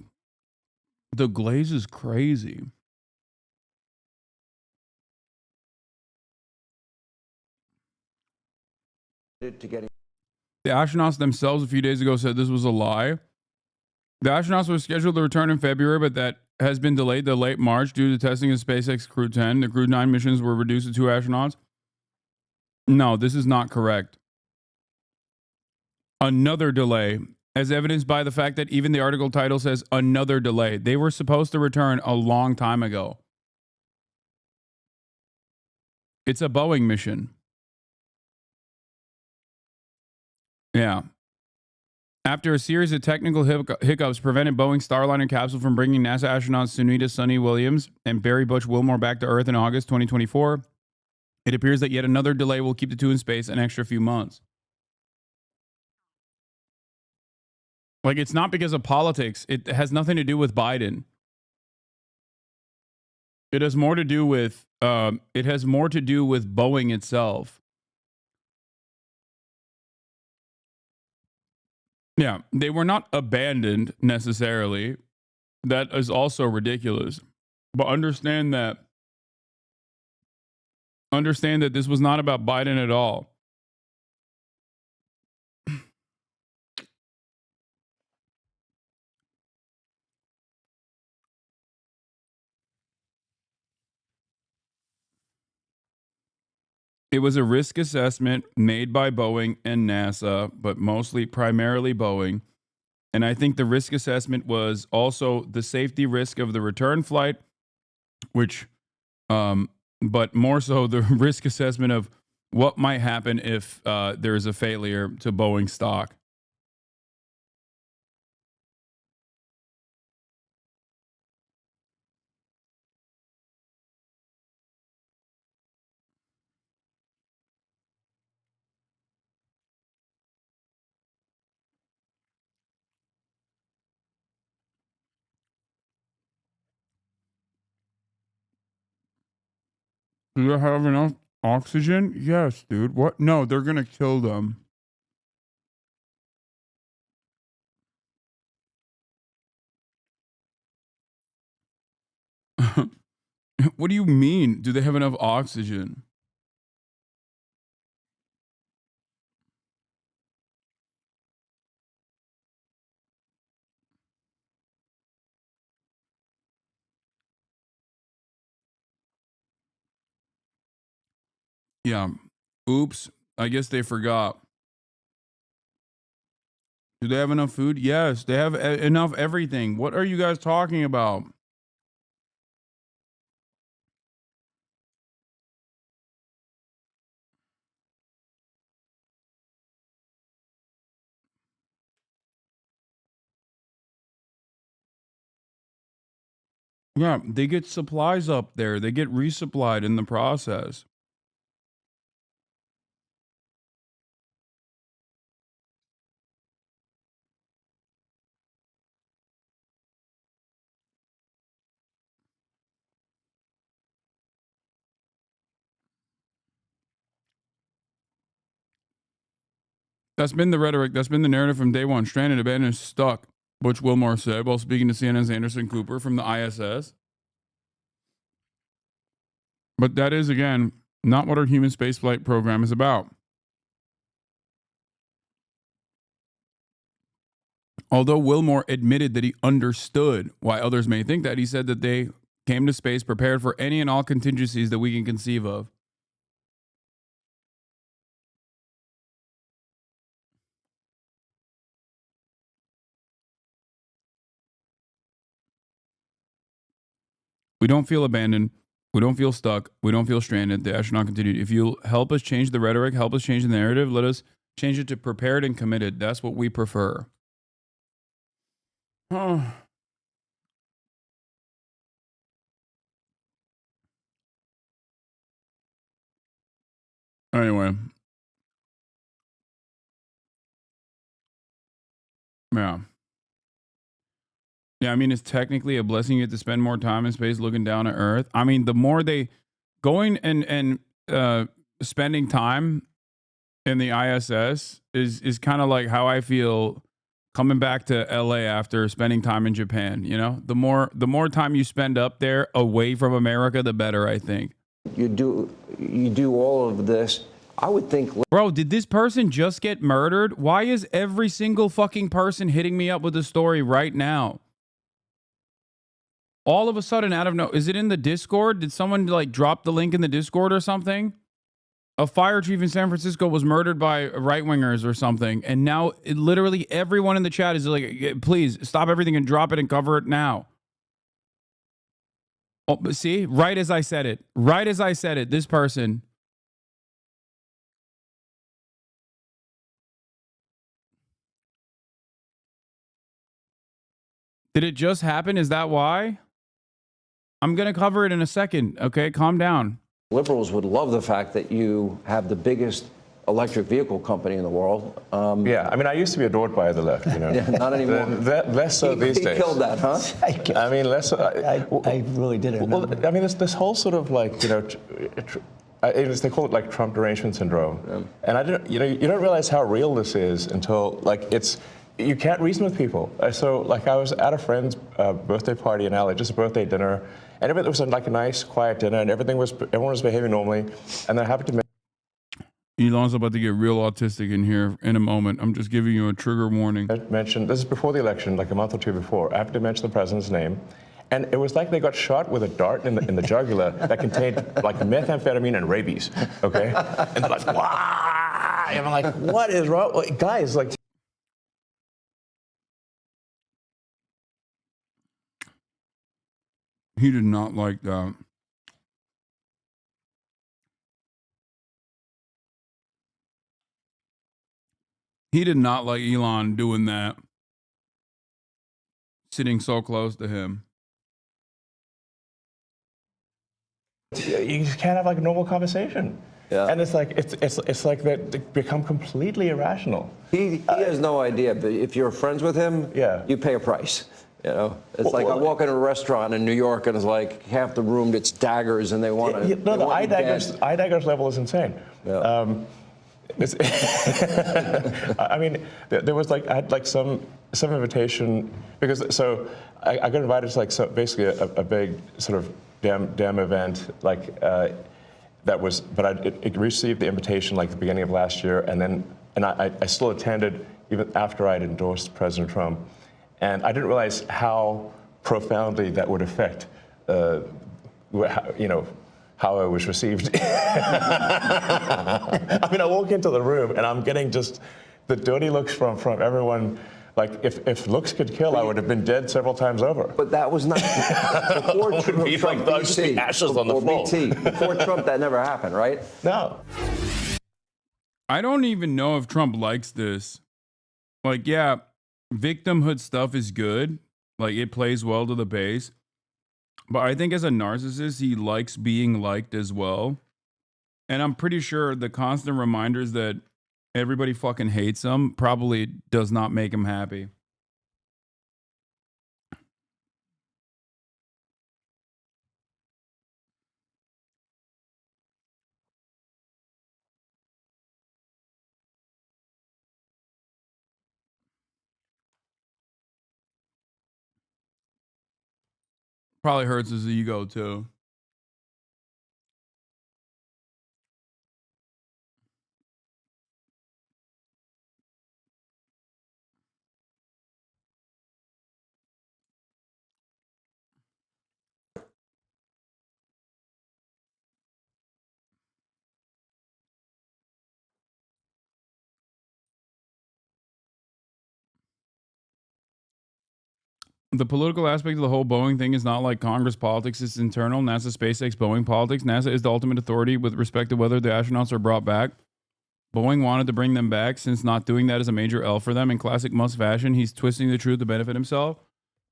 The glaze is crazy. to getting The astronauts themselves a few days ago said this was a lie. The astronauts were scheduled to return in February, but that has been delayed to late March due to testing of SpaceX Crew 10. The Crew 9 missions were reduced to 2 astronauts. No, this is not correct. Another delay, as evidenced by the fact that even the article title says another delay. They were supposed to return a long time ago. It's a Boeing mission. Yeah. After a series of technical hiccups prevented Boeing Starliner capsule from bringing NASA astronauts Sunita Sunny Williams and Barry Butch Wilmore back to Earth in August 2024, it appears that yet another delay will keep the two in space an extra few months. Like, it's not because of politics. It has nothing to do with Biden. It has more to do with Boeing itself. Yeah, they were not abandoned necessarily. That is also ridiculous. But understand that this was not about Biden at all. It was a risk assessment made by Boeing and NASA, but primarily Boeing. And I think the risk assessment was also the safety risk of the return flight, but more so the risk assessment of what might happen if there is a failure to Boeing stock. Do they have enough oxygen? Yes, dude. What? No, they're going to kill them. What do you mean? Do they have enough oxygen? Yeah. Oops. I guess they forgot. Do they have enough food? Yes, they have enough everything. What are you guys talking about? Yeah, they get supplies up there. They get resupplied in the process. That's been the rhetoric. That's been the narrative from day one. Stranded, abandoned, stuck. Butch Wilmore said while speaking to CNN's Anderson Cooper from the ISS. But that is, again, not what our human spaceflight program is about. Although Wilmore admitted that he understood why others may think that, he said that they came to space prepared for any and all contingencies that we can conceive of. We don't feel abandoned. We don't feel stuck. We don't feel stranded. The astronaut continued. If you'll help us change the rhetoric, help us change the narrative, let us change it to prepared and committed. That's what we prefer. Oh. Anyway. Yeah. Yeah, I mean, it's technically a blessing you get to spend more time in space looking down at Earth. I mean, the more they going and spending time in the ISS is kind of like how I feel coming back to LA after spending time in Japan. You know, the more time you spend up there away from America, the better, I think. You do all of this. I would think. Bro, did this person just get murdered? Why is every single fucking person hitting me up with a story right now? All of a sudden, out of no, is it in the Discord? Did someone like drop the link in the Discord or something? A fire chief in San Francisco was murdered by right wingers or something, and now literally everyone in the chat is like, "Please stop everything and drop it and cover it now." Oh, but see, right as I said it, this person. Did it just happen? Is that why? I'm going to cover it in a second. Okay, calm down. Liberals would love the fact that you have the biggest electric vehicle company in the world. Yeah, I mean, I used to be adored by the left, you know. Yeah, not anymore. Less so these days. He killed that, huh? I mean, less so. I really did it. Well, I mean, this whole sort of like, you know, they call it like Trump derangement syndrome. Yeah. And I didn't, you know, you don't realize how real this is until like you can't reason with people. So like I was at a friend's birthday party in LA, just a birthday dinner, and everything was like a nice, quiet dinner, and everyone was behaving normally, and then I happened to. Elon's about to get real autistic in here in a moment. I'm just giving you a trigger warning. I mentioned, this is before the election, like a month or two before. I happened to mention the president's name. And it was like they got shot with a dart in the jugular that contained like methamphetamine and rabies, okay? And they're like, wow! And I'm like, what is wrong? Guys, like. He did not like that. He did not like Elon doing that. Sitting so close to him. You just can't have like a normal conversation. Yeah. And it's like they become completely irrational. He has no idea, but if you're friends with him, yeah, you pay a price. You know, it's like I walk in a restaurant in New York and it's like half the room it's daggers and they want to. No, the eye daggers level is insane. Yeah. I mean, there was like I had like some invitation because so I got invited to like basically a big sort of damn event like that was, but I received the invitation like the beginning of last year, and I still attended even after I'd endorsed President Trump. And I didn't realize how profoundly that would affect, you know, how I was received. I mean, I walk into the room and I'm getting just the dirty looks from everyone. Like, if looks could kill, I would have been dead several times over. But that was not before Trump. Like, just the ashes on the floor. Before Trump, that never happened, right? No. I don't even know if Trump likes this. Like, yeah. Victimhood stuff is good. Like, it plays well to the base. But I think as a narcissist, he likes being liked as well. And I'm pretty sure the constant reminders that everybody fucking hates him probably does not make him happy. Probably hurts his ego too. The political aspect of the whole Boeing thing is not like Congress politics, it's internal. NASA, SpaceX, Boeing politics. NASA is the ultimate authority with respect to whether the astronauts are brought back. Boeing wanted to bring them back, since not doing that is a major L for them. In classic Musk fashion, he's twisting the truth to benefit himself.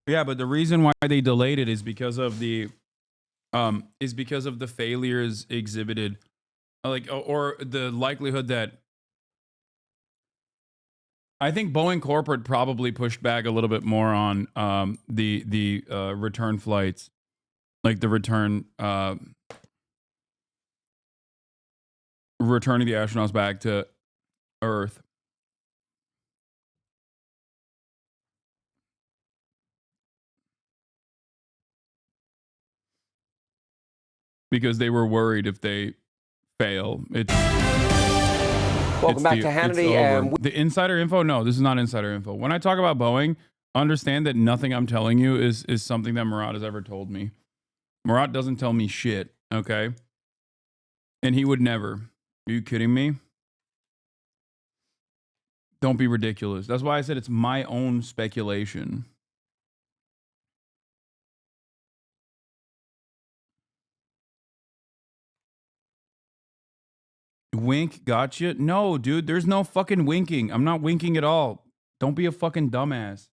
Yeah, but the reason why they delayed it is because of the failures exhibited, or the likelihood that I think Boeing corporate probably pushed back a little bit more on the return flights, like the returning the astronauts back to Earth. Because they were worried if they fail, Welcome back to Hannity. And the insider info? No, this is not insider info. When I talk about Boeing, understand that nothing I'm telling you is something that Murat has ever told me. Murat doesn't tell me shit, okay? And he would never. Are you kidding me? Don't be ridiculous. That's why I said it's my own speculation. Wink, gotcha? No, dude, there's no fucking winking. I'm not winking at all. Don't be a fucking dumbass.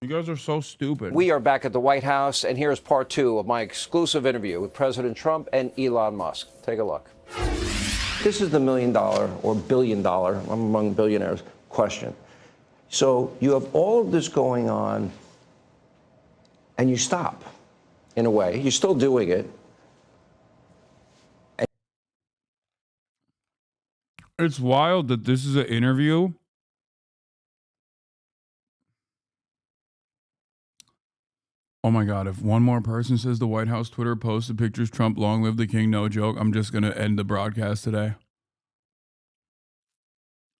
You guys are so stupid. we are back at the White House, and here's part 2 of my exclusive interview with President Trump and Elon Musk. Take a look. This is the $1 million or $1 billion, I'm among billionaires, question. So you have all of this going on, and you stop, in a way. You're still doing it. It's wild that this is an interview. Oh my God, if one more person says the White House Twitter posted pictures Trump long live the king, no joke, I'm just going to end the broadcast today.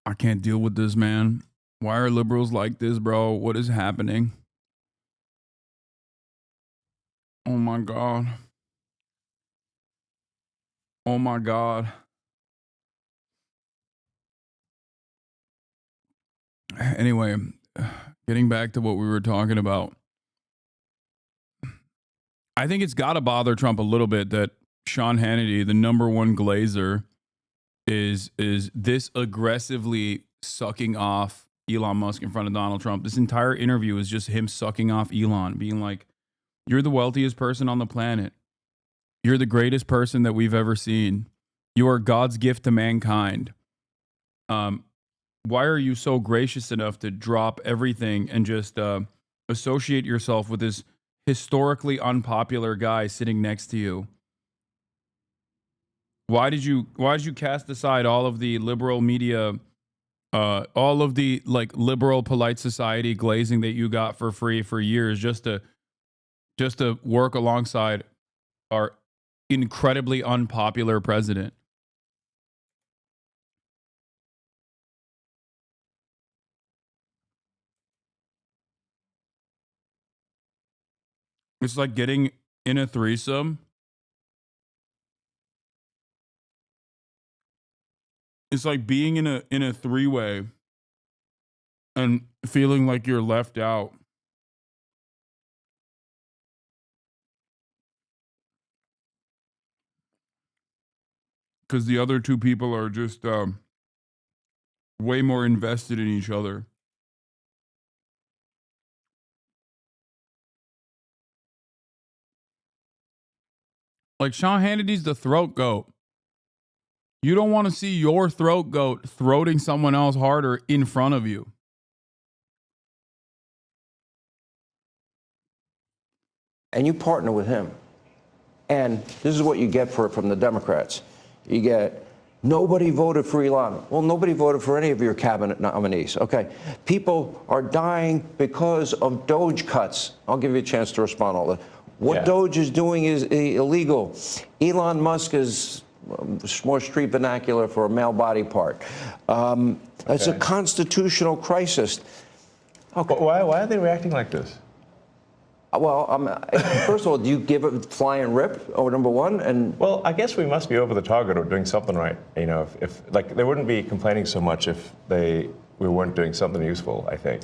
I can't deal with this, man. Why are liberals like this, bro? What is happening? Oh my God. Oh my God. Anyway, getting back to what we were talking about. I think it's got to bother Trump a little bit that Sean Hannity, the number one glazer, is this aggressively sucking off Elon Musk in front of Donald Trump. This entire interview is just him sucking off Elon, being like, you're the wealthiest person on the planet. You're the greatest person that we've ever seen. You are God's gift to mankind. Why are you so gracious enough to drop everything and just associate yourself with this historically unpopular guy sitting next to you? Why did you cast aside all of the liberal media, all of the like liberal polite society glazing that you got for free for years just to work alongside our incredibly unpopular president? It's like getting in a threesome. It's like being in a three-way and feeling like you're left out. because the other two people are just way more invested in each other. Like Sean Hannity's the throat goat. You don't want to see your throat goat throating someone else harder in front of you. And you partner with him. And this is what you get from the Democrats. You get, nobody voted for Elon. Well, nobody voted for any of your cabinet nominees. Okay. People are dying because of Doge cuts. I'll give you a chance to respond to all that. What Doge is doing is illegal. Elon Musk is more street vernacular for a male body part. It's a constitutional crisis. Okay. Why are they reacting like this? Well, first of all, do you give it fly and rip? Oh, number one, and well, I guess we must be over the target or doing something right. You know, if like they wouldn't be complaining so much if we weren't doing something useful. I think.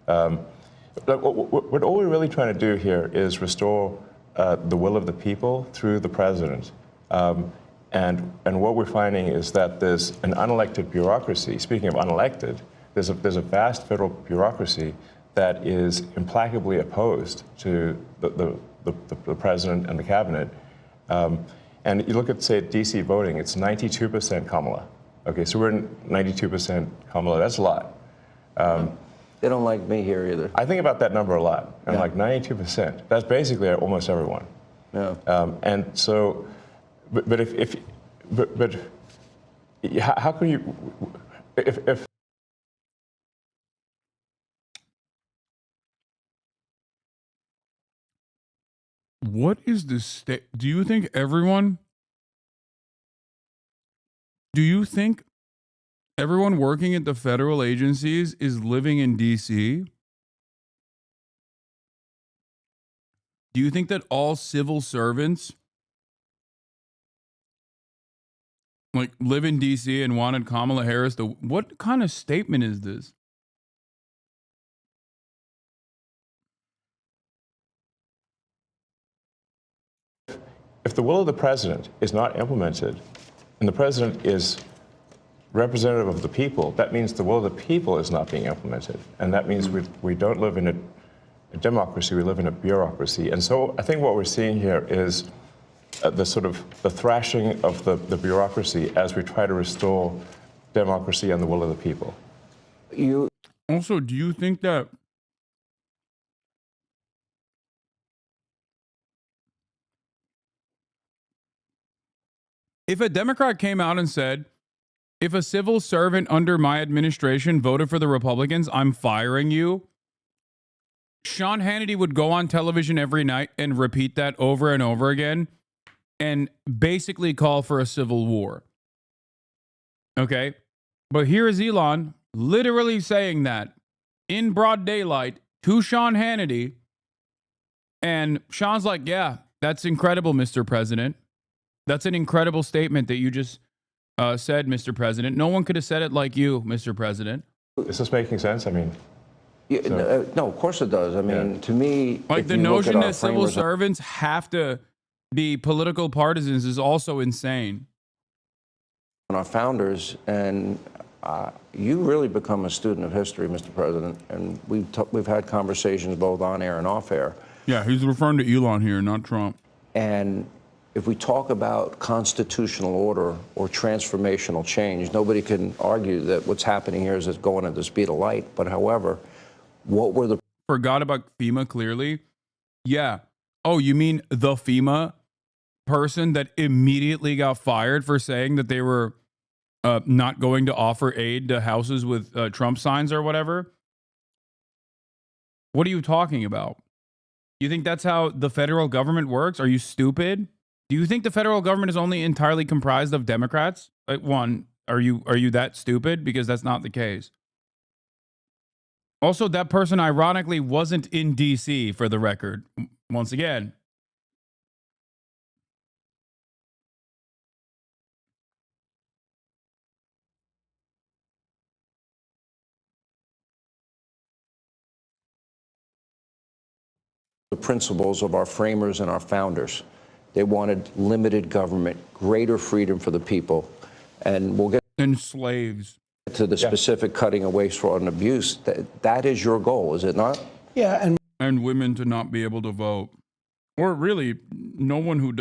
What all we're really trying to do here is restore the will of the people through the president. And what we're finding is that there's an unelected bureaucracy. Speaking of unelected, there's a vast federal bureaucracy that is implacably opposed to the president and the cabinet. And you look at, say, DC voting, it's 92% Kamala. Okay, so we're 92% Kamala. That's a lot. They don't like me here either. I think about that number a lot. I'm like 92%. That's basically almost everyone. Yeah. And so, but how can you, if What is the state? Do you think everyone working at the federal agencies is living in DC? Do you think that all civil servants like live in DC and wanted Kamala Harris to? What kind of statement is this? If the will of the president is not implemented, and the president is representative of the people, that means the will of the people is not being implemented. And that means we don't live in a democracy, we live in a bureaucracy. And so I think what we're seeing here is the thrashing of the bureaucracy as we try to restore democracy and the will of the people. Also, do you think that if a Democrat came out and said, if a civil servant under my administration voted for the Republicans, I'm firing you, Sean Hannity would go on television every night and repeat that over and over again and basically call for a civil war. Okay? But here is Elon literally saying that in broad daylight to Sean Hannity. And Sean's like, yeah, that's incredible, Mr. President. That's an incredible statement that you just said, Mr. President. No one could have said it like you, Mr. President. Is this making sense? I mean, no, of course it does. I mean, to me, like the notion that civil servants have to be political partisans is also insane. And our founders, and you really become a student of history, Mr. President, and we've had conversations both on air and off air. Yeah, he's referring to Elon here, not Trump. And if we talk about constitutional order or transformational change, nobody can argue that what's happening here is it's going at the speed of light. But however, what were the... Forgot about FEMA clearly? Yeah. Oh, you mean the FEMA person that immediately got fired for saying that they were not going to offer aid to houses with Trump signs or whatever? What are you talking about? You think that's how the federal government works? Are you stupid? Do you think the federal government is only entirely comprised of Democrats? One, are you that stupid? Because that's not the case. Also, that person ironically wasn't in DC, for the record. Once again. The principles of our framers and our founders. They wanted limited government, greater freedom for the people. And we'll get And slaves. to the specific cutting of waste, fraud, and abuse. That is your goal, is it not? Yeah, And women to not be able to vote. Or really, no one who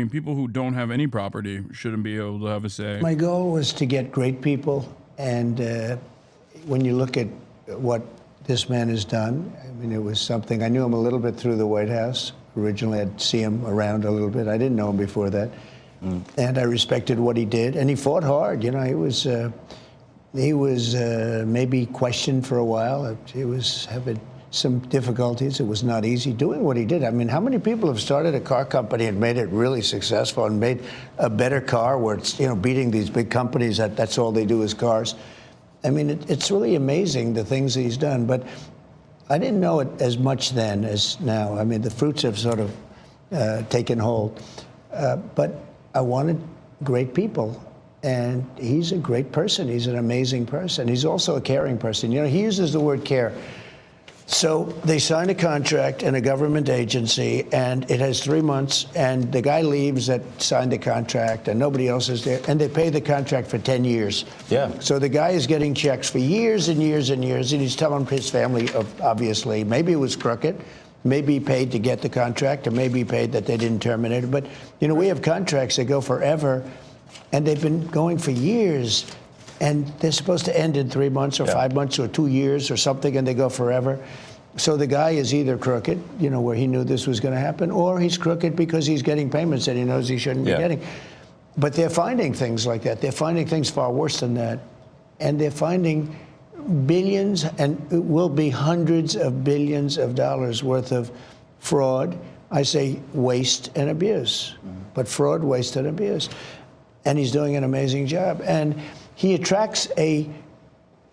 people who don't have any property shouldn't be able to have a say. my goal was to get great people, and when you look at what this man has done, I mean, it was something. I knew him a little bit through the White House. Originally, I'd see him around a little bit. I didn't know him before that, and I respected what he did, and he fought hard. You know, he was maybe questioned for a while. He was having some difficulties. It was not easy doing what he did. I mean, how many people have started a car company and made it really successful and made a better car where it's, you know, beating these big companies that's all they do is cars? I mean, it's really amazing the things that he's done. But I didn't know it as much then as now. I mean, the fruits have sort of taken hold. But I wanted great people. And he's a great person. He's an amazing person. He's also a caring person. You know, he uses the word care. So they sign a contract in a government agency, and it has 3 months, and the guy leaves that signed the contract, and nobody else is there, and they pay the contract for 10 years. Yeah. So the guy is getting checks for years and years and years, and he's telling his family, obviously, maybe it was crooked, maybe he paid to get the contract, or maybe he paid that they didn't terminate it. But, you know, we have contracts that go forever, and they've been going for years. And they're supposed to end in 3 months or 5 months or 2 years or something, and they go forever. So the guy is either crooked, you know, where he knew this was going to happen, or he's crooked because he's getting payments that he knows he shouldn't be getting. But they're finding things like that. They're finding things far worse than that. And they're finding billions, and it will be hundreds of billions of dollars worth of fraud. I say waste and abuse, but fraud, waste, and abuse. And he's doing an amazing job. And he attracts a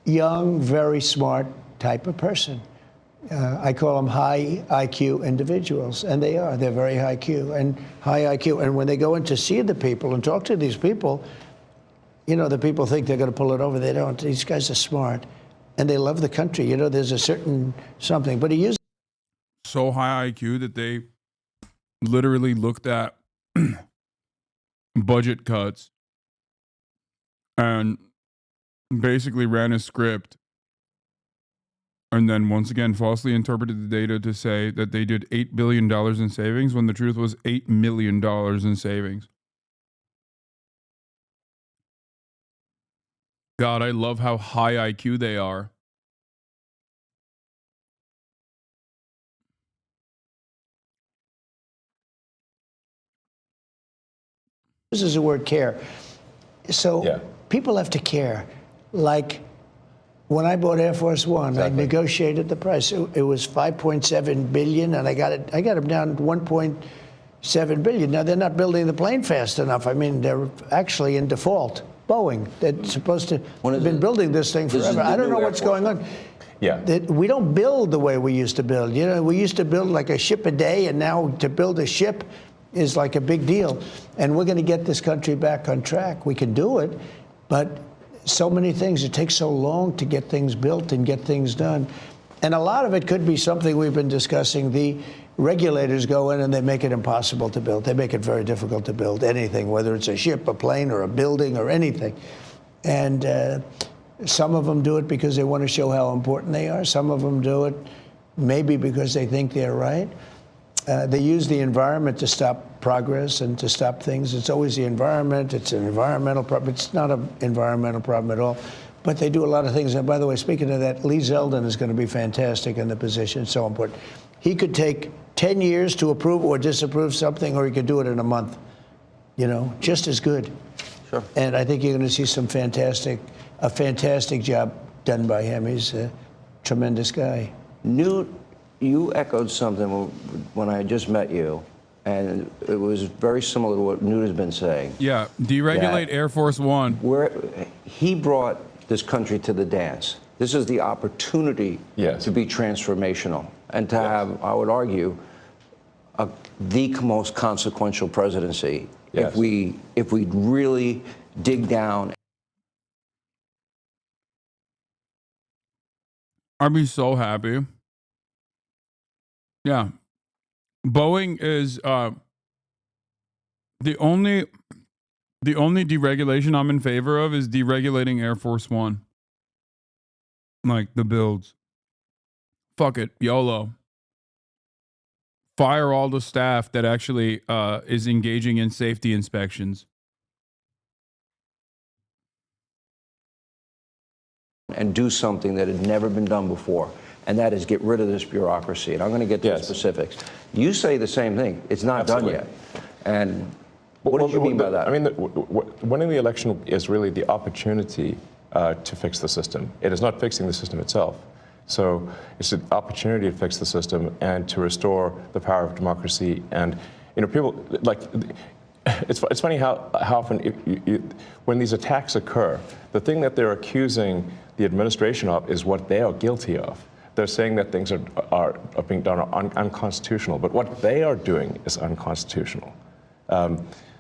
young, very smart type of person. I call them high IQ individuals, and they are. They're very high IQ and high IQ. And when they go in to see the people and talk to these people, you know, the people think they're going to pull it over. They don't. These guys are smart, and they love the country. You know, there's a certain something. But he uses So high IQ that they literally looked at budget cuts and basically ran a script, and then once again falsely interpreted the data to say that they did $8 billion in savings when the truth was $8 million in savings. God, I love how high IQ they are. the word care. So people have to care. Like when I bought Air Force One, I negotiated the price. It was $5.7 billion, and I got them down to $1.7 billion. Now they're not building the plane fast enough. I mean, they're actually in default. Boeing, they're supposed to have been building this thing forever. I don't know what's going on. Yeah. We don't build the way we used to build. You know, we used to build like a ship a day, and now to build a ship is like a big deal. And we're going to get this country back on track. We can do it, but so many things. It takes so long to get things built and get things done. And a lot of it could be something we've been discussing. The regulators go in and they make it impossible to build. They make it very difficult to build anything, whether it's a ship, a plane, or a building, or anything. And some of them do it because they want to show how important they are. Some of them do it maybe because they think they're right. They use the environment to stop progress and to stop things. It's always the environment. It's an environmental problem. It's not an environmental problem at all. But they do a lot of things. And by the way, speaking of that, Lee Zeldin is going to be fantastic in the position. It's so important. He could take 10 years to approve or disapprove something, or he could do it in a month. You know, just as good. Sure. And I think you're going to see a fantastic job done by him. He's a tremendous guy. Newt, you echoed something when I just met you, and it was very similar to what Newt has been saying. Yeah, deregulate Air Force One. Where he brought this country to the dance. This is the opportunity to be transformational and to have, I would argue, the most consequential presidency if we really dig down. I'd be so happy. Yeah. Boeing is The only deregulation I'm in favor of is deregulating Air Force One. Like the builds. Fuck it. YOLO. Fire all the staff that actually is engaging in safety inspections. And do something that had never been done before, and that is get rid of this bureaucracy. And I'm going to get to the specifics. You say the same thing. It's not done yet. And what do you mean by that? I mean, winning the election is really the opportunity to fix the system. It is not fixing the system itself. So it's an opportunity to fix the system and to restore the power of democracy. And people like. It's funny how often when these attacks occur, the thing that they're accusing the administration of is what they are guilty of. They're saying that things are being done unconstitutional, but what they are doing is unconstitutional.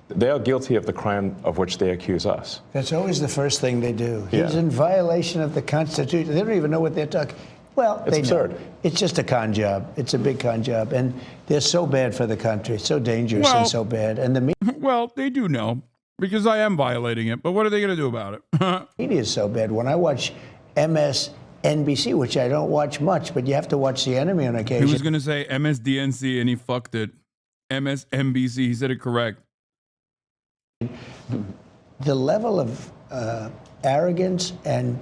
They are guilty of the crime of which they accuse us. That's always the first thing they do. He's in violation of the Constitution. They don't even know what they're talking. Well, it's absurd. Know. It's just a con job. It's a big con job. And they're so bad for the country, so dangerous and so bad. And the media. Well, they do know because I am violating it. But what are they going to do about it? Media is so bad. When I watch MSNBC, which I don't watch much, but you have to watch the enemy on occasion. He was going to say MSDNC and he fucked it. MSNBC. He said it correct. The level of arrogance and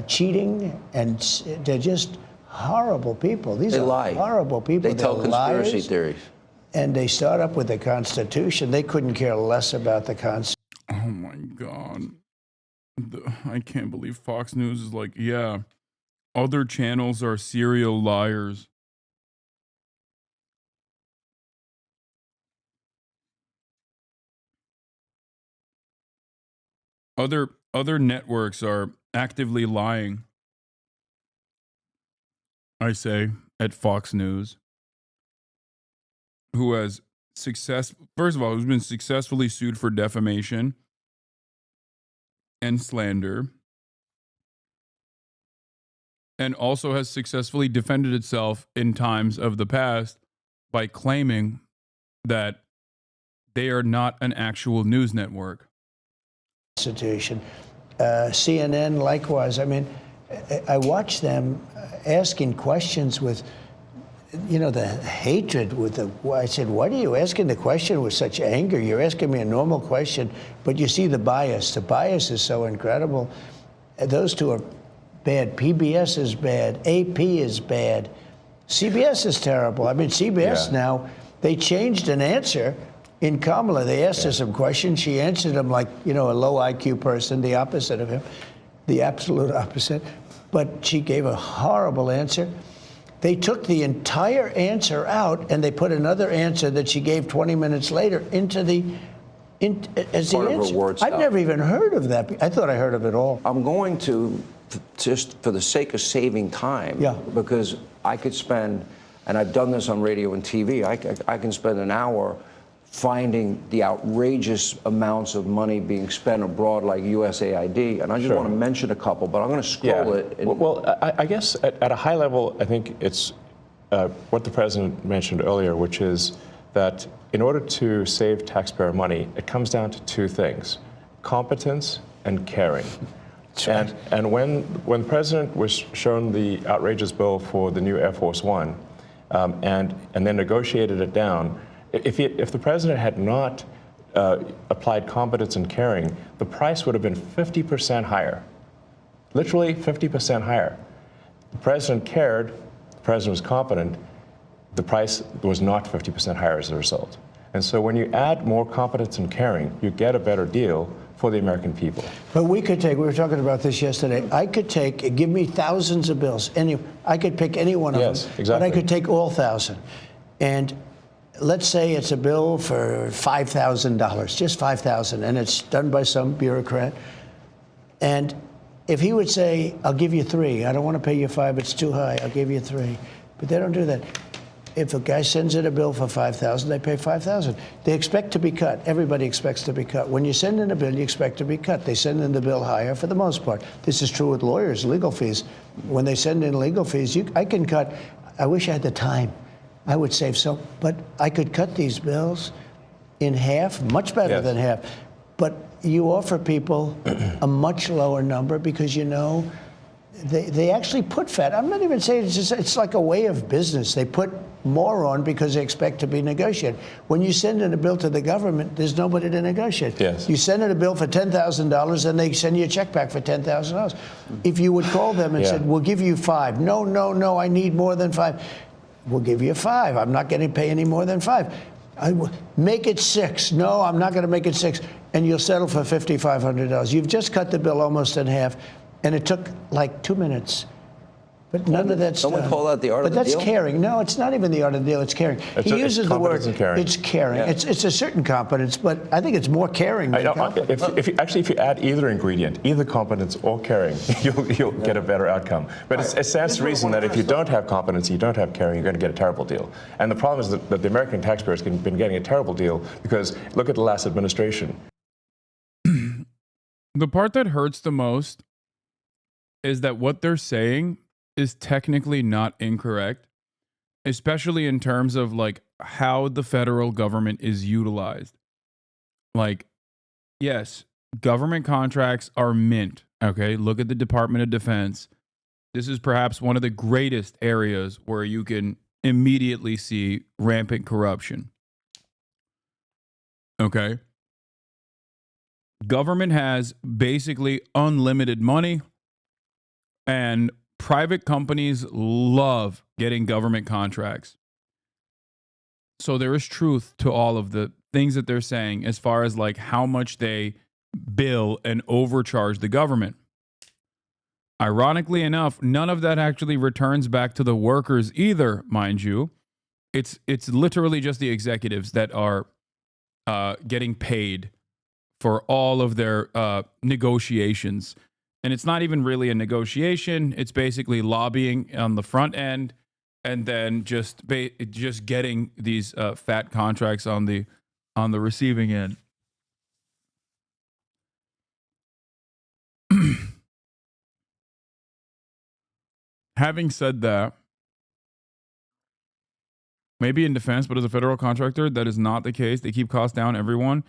cheating, and they're just horrible people. These are horrible people. They tell conspiracy theories. And they start up with the Constitution. They couldn't care less about the Constitution. Oh my God. I can't believe Fox News is like, yeah, other channels are serial liars. Other networks are actively lying, I say, at Fox News, who has first of all, who's been successfully sued for defamation and slander, and also has successfully defended itself in times of the past by claiming that they are not an actual news network. Constitution. CNN, likewise. I mean, I watch them asking questions with, the hatred with I said, why are you asking the question with such anger? You're asking me a normal question, but you see the bias. The bias is so incredible. Those two are bad. PBS is bad. AP is bad. CBS is terrible. I mean, CBS now, they changed an answer. In Kamala, they asked her some questions. She answered them like, a low IQ person, the opposite of him, the absolute opposite. But she gave a horrible answer. They took the entire answer out and they put another answer that she gave 20 minutes later into as the answer. I've never even heard of that. I thought I heard of it all. I'm going to, just for the sake of saving time, because I could spend, and I've done this on radio and TV, I can spend an hour finding the outrageous amounts of money being spent abroad like USAID. And I just want to mention a couple, but I'm going to scroll it. Well, I guess at a high level, I think it's what the president mentioned earlier, which is that in order to save taxpayer money, it comes down to two things: competence and caring. And when the president was shown the outrageous bill for the new Air Force One, and then negotiated it down, if the president had not applied competence and caring, the price would have been 50% higher, literally 50% higher. The president cared, the president was competent, the price was not 50% higher as a result. And so when you add more competence and caring, you get a better deal for the American people. But we were talking about this yesterday, give me thousands of bills. I could pick any one of them, exactly. But I could take all 1,000. And let's say it's a bill for $5,000, just $5,000, and it's done by some bureaucrat. And if he would say, I'll give you 3, I don't want to pay you 5, it's too high, I'll give you 3. But they don't do that. If a guy sends in a bill for $5,000, they pay $5,000. They expect to be cut. Everybody expects to be cut. When you send in a bill, you expect to be cut. They send in the bill higher for the most part. This is true with lawyers, legal fees. When they send in legal fees, I can cut. I wish I had the time. I would save so, but I could cut these bills in half, much better Yes. than half. But you offer people a much lower number because you know they actually put fat. I'm not even saying it's like a way of business. They put more on because they expect to be negotiated. When you send in a bill to the government, there's nobody to negotiate. Yes. You send in a bill for $10,000 and they send you a check back for $10,000. If you would call them and said, we'll give you 5. No, no, no, I need more than 5. We'll give you 5. I'm not going to pay any more than 5. Make it 6. No, I'm not going to make it 6. And you'll settle for $5,500. You've just cut the bill almost in half, and it took like 2 minutes. But none of that's Don't we call that the art of the But deal? that's caring. No, it's not even the art of the deal. It's caring. He uses the word. competence and caring. It's caring. Yeah. It's a certain competence, but I think it's more caring than competence. If you add either ingredient, either competence or caring, you'll get a better outcome. But it stands to reason that if you don't have competence, you don't have caring, you're going to get a terrible deal. And the problem is that the American taxpayers have been getting a terrible deal because look at the last administration. The part that hurts the most is that what they're saying is technically not incorrect, especially in terms of like how the federal government is utilized. Like, yes, government contracts are mint. Okay, look at the Department of Defense. This is perhaps one of the greatest areas where you can immediately see rampant corruption. Okay. Government has basically unlimited money, and private companies love getting government contracts. So there is truth to all of the things that they're saying as far as like how much they bill and overcharge the government. Ironically enough, none of that actually returns back to the workers either, mind you. It's literally just the executives that are getting paid for all of their negotiations. And it's not even really a negotiation. It's basically lobbying on the front end and then just getting these fat contracts on the receiving end. Having said that, maybe in defense, but as a federal contractor, that is not the case. They keep costs down everywhere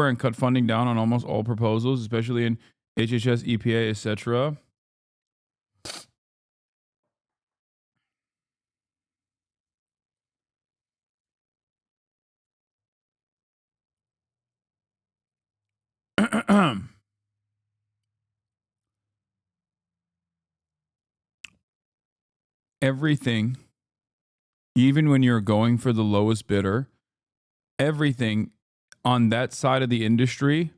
and cut funding down on almost all proposals, especially in HHS, EPA, etc. Everything, even when you're going for the lowest bidder, everything on that side of the industry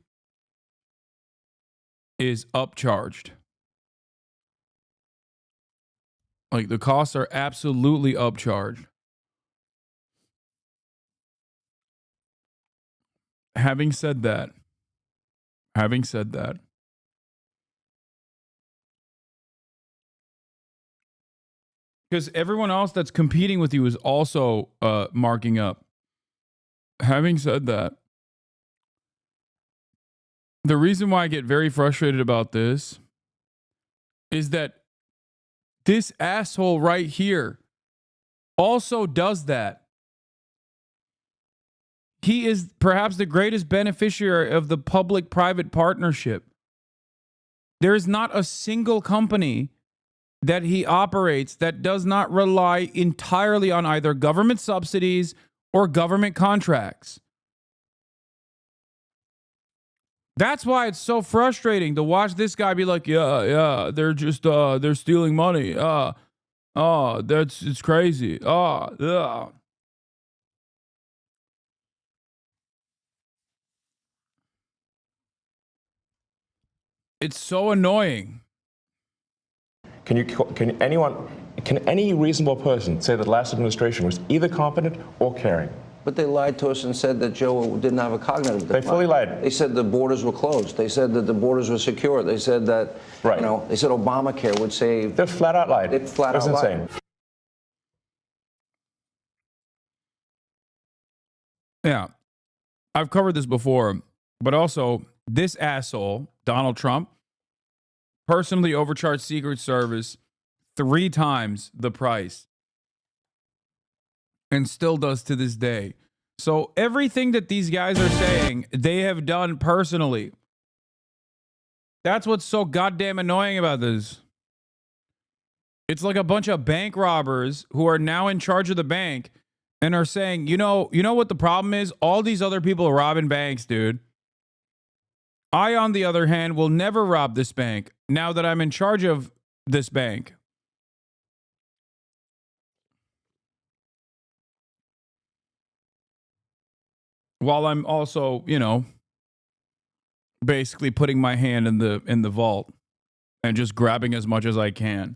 is upcharged. Like the costs are absolutely upcharged. Having said that, because everyone else that's competing with you is also marking up. Having said that, the reason why I get very frustrated about this is that this asshole right here also does that. He is perhaps the greatest beneficiary of the public-private partnership. There is not a single company that he operates that does not rely entirely on either government subsidies or government contracts. That's why it's so frustrating to watch this guy be like, yeah, they're just, they're stealing money. It's crazy. Yeah. It's so annoying. Can any reasonable person say that the last administration was either competent or caring? But they lied to us and said that Joe didn't have a cognitive decline. They fully lied. They said the borders were closed. They said that the borders were secure. They said that, Right. they said Obamacare would save. They flat out lied. They flat out It was lied. insane. Yeah. I've covered this before, but also this asshole, Donald Trump, personally overcharged Secret Service 3 times the price and still does to this day. So everything that these guys are saying, they have done personally. That's what's so goddamn annoying about this. It's like a bunch of bank robbers who are now in charge of the bank and are saying, you know what the problem is? All these other people are robbing banks, dude. I, on the other hand, will never rob this bank now that I'm in charge of this bank. While I'm also, basically putting my hand in the vault and just grabbing as much as I can.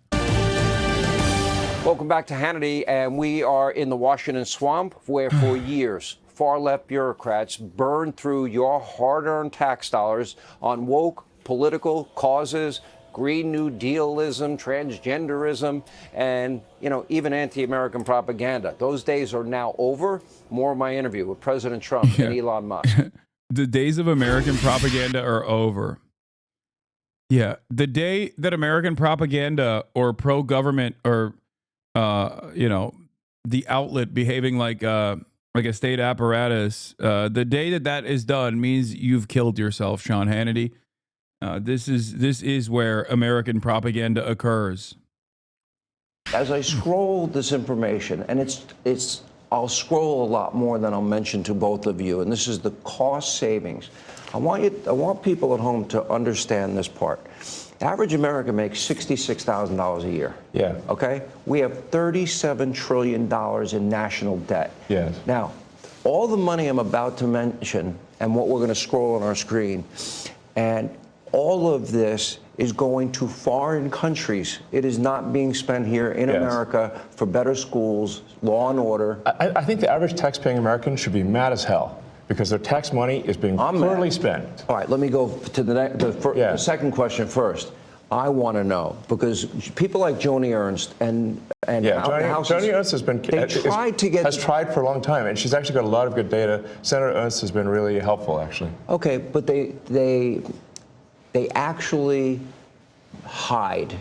Welcome back to Hannity, and we are in the Washington swamp where for years far-left bureaucrats burned through your hard-earned tax dollars on woke political causes, Green New Dealism, transgenderism, and, even anti-American propaganda. Those days are now over. More of my interview with President Trump and Elon Musk. The days of American propaganda are over. Yeah, the day that American propaganda or pro-government or the outlet behaving like a state apparatus, the day that is done means you've killed yourself, Sean Hannity. This is where American propaganda occurs. As I scroll this information, and I'll scroll a lot more than I'll mention to both of you, and this is the cost savings. I want people at home to understand this part. The average American makes $66,000 a year. Yeah. Okay? We have $37 trillion in national debt. Yes. Now, all the money I'm about to mention and what we're going to scroll on our screen, and all of this is going to foreign countries. It is not being spent here in America for better schools, law and order. I think the average tax-paying American should be mad as hell because their tax money is being poorly spent. All right, let me go to the second question first. I want to know, because people like Joni Ernst and Joni Ernst has tried for a long time, and she's actually got a lot of good data. Senator Ernst has been really helpful, actually. Okay, but they actually hide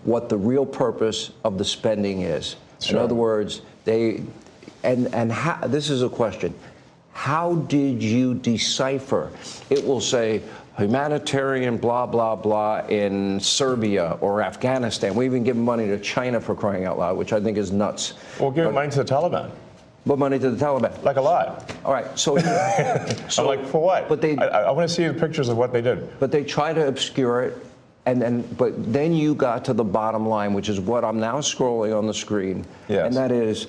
what the real purpose of the spending is. Sure. In other words, this is a question. How did you decipher? It will say humanitarian blah, blah, blah in Serbia or Afghanistan. We even give money to China, for crying out loud, which I think is nuts. We'll give money to the Taliban. But money to the Taliban? Like a lot. All right, so I'm like, for what? But I want to see the pictures of what they did. But they try to obscure it, but then you got to the bottom line, which is what I'm now scrolling on the screen. Yes. And that is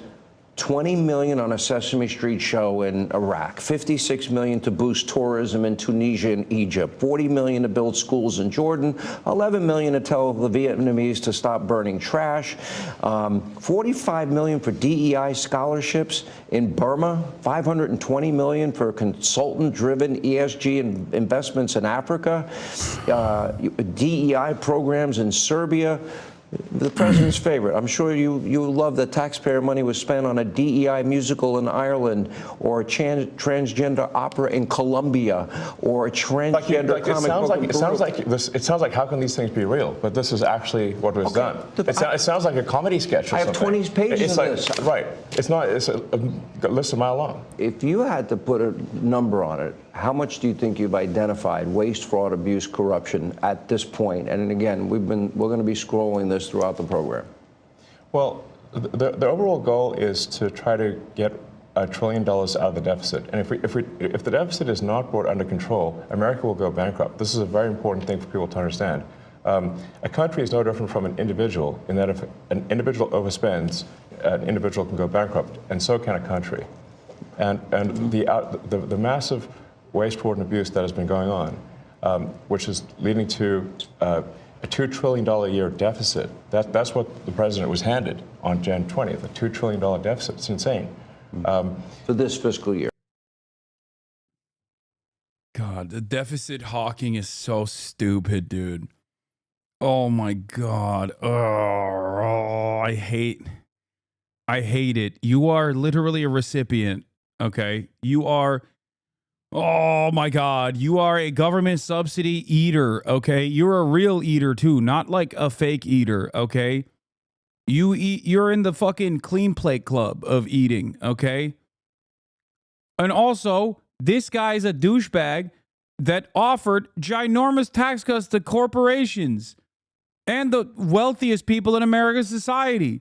$20 million on a Sesame Street show in Iraq, $56 million to boost tourism in Tunisia and Egypt, $40 million to build schools in Jordan, $11 million to tell the Vietnamese to stop burning trash, $45 million for DEI scholarships in Burma, $520 million for consultant-driven ESG investments in Africa, DEI programs in Serbia. The president's favorite. I'm sure you love that taxpayer money was spent on a DEI musical in Ireland, or a transgender opera in Colombia, or a transgender comic book. It sounds like how can these things be real? But this is actually what was done. It sounds like a comedy sketch. I have 20 pages of this. Right. It's not. It's a list a mile long. If you had to put a number on it, how much do you think you've identified waste, fraud, abuse, corruption at this point? And again, we're going to be scrolling this throughout the program. Well, the overall goal is to try to get $1 trillion out of the deficit. And if the deficit is not brought under control, America will go bankrupt. This is a very important thing for people to understand. A country is no different from an individual in that if an individual overspends, an individual can go bankrupt, and so can a country. And the massive waste, fraud, and abuse that has been going on, which is leading to a $2 trillion a year deficit. That's what the president was handed on Jan 20th, a $2 trillion deficit. It's insane. For this fiscal year. God, the deficit hawking is so stupid, dude. Oh my God. Oh, I hate it. You are literally a recipient, okay? You are, oh my God, you are a government subsidy eater, okay? You're a real eater too, not like a fake eater, okay? You're in the fucking clean plate club of eating, okay? And also, this guy's a douchebag that offered ginormous tax cuts to corporations and the wealthiest people in America's society.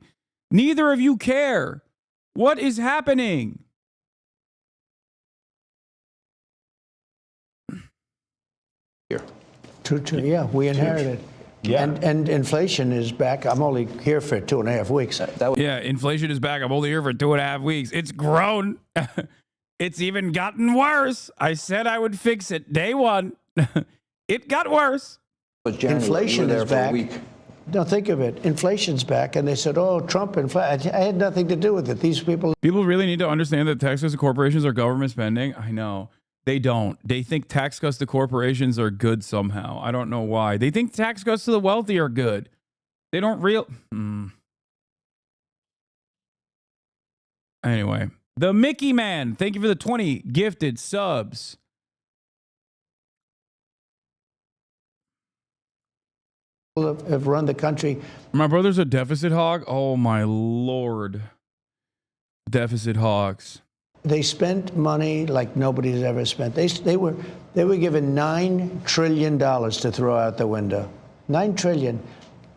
Neither of you care. What is happening? Here. True. Yeah, we inherited. Yeah. And inflation is back. I'm only here for 2.5 weeks. Yeah, inflation is back. I'm only here for 2.5 weeks. It's grown. It's even gotten worse. I said I would fix it day one. It got worse. Inflation is back. No, think of it. Inflation's back, and they said, "Oh, Trump inflation." I had nothing to do with it. These people really need to understand that tax cuts to corporations are government spending. I know. They don't. They think tax cuts to corporations are good somehow. I don't know why. They think tax cuts to the wealthy are good. They don't Anyway, the Mickey Man. Thank you for the 20 gifted subs. have run the country. My brother's a deficit hog. Oh my Lord. Deficit hogs. They spent money like nobody's ever spent. They were given $9 trillion to throw out the window. $9 trillion.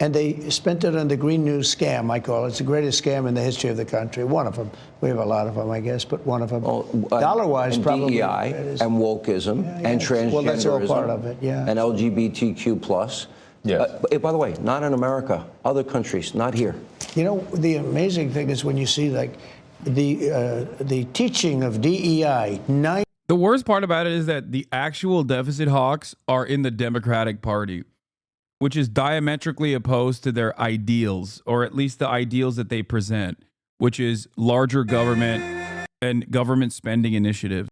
And they spent it on the Green News scam, I call it. It's the greatest scam in the history of the country. One of them. We have a lot of them, I guess, but one of them. Dollar-wise, and probably. DEI and wokeism and transgenderism. Well, that's all part of it, yeah. And LGBTQ+. Yes. By the way, not in America. Other countries, not here. You know, the amazing thing is when you see, like, the teaching of DEI. The worst part about it is that the actual deficit hawks are in the Democratic Party, which is diametrically opposed to their ideals, or at least the ideals that they present, which is larger government and government spending initiatives.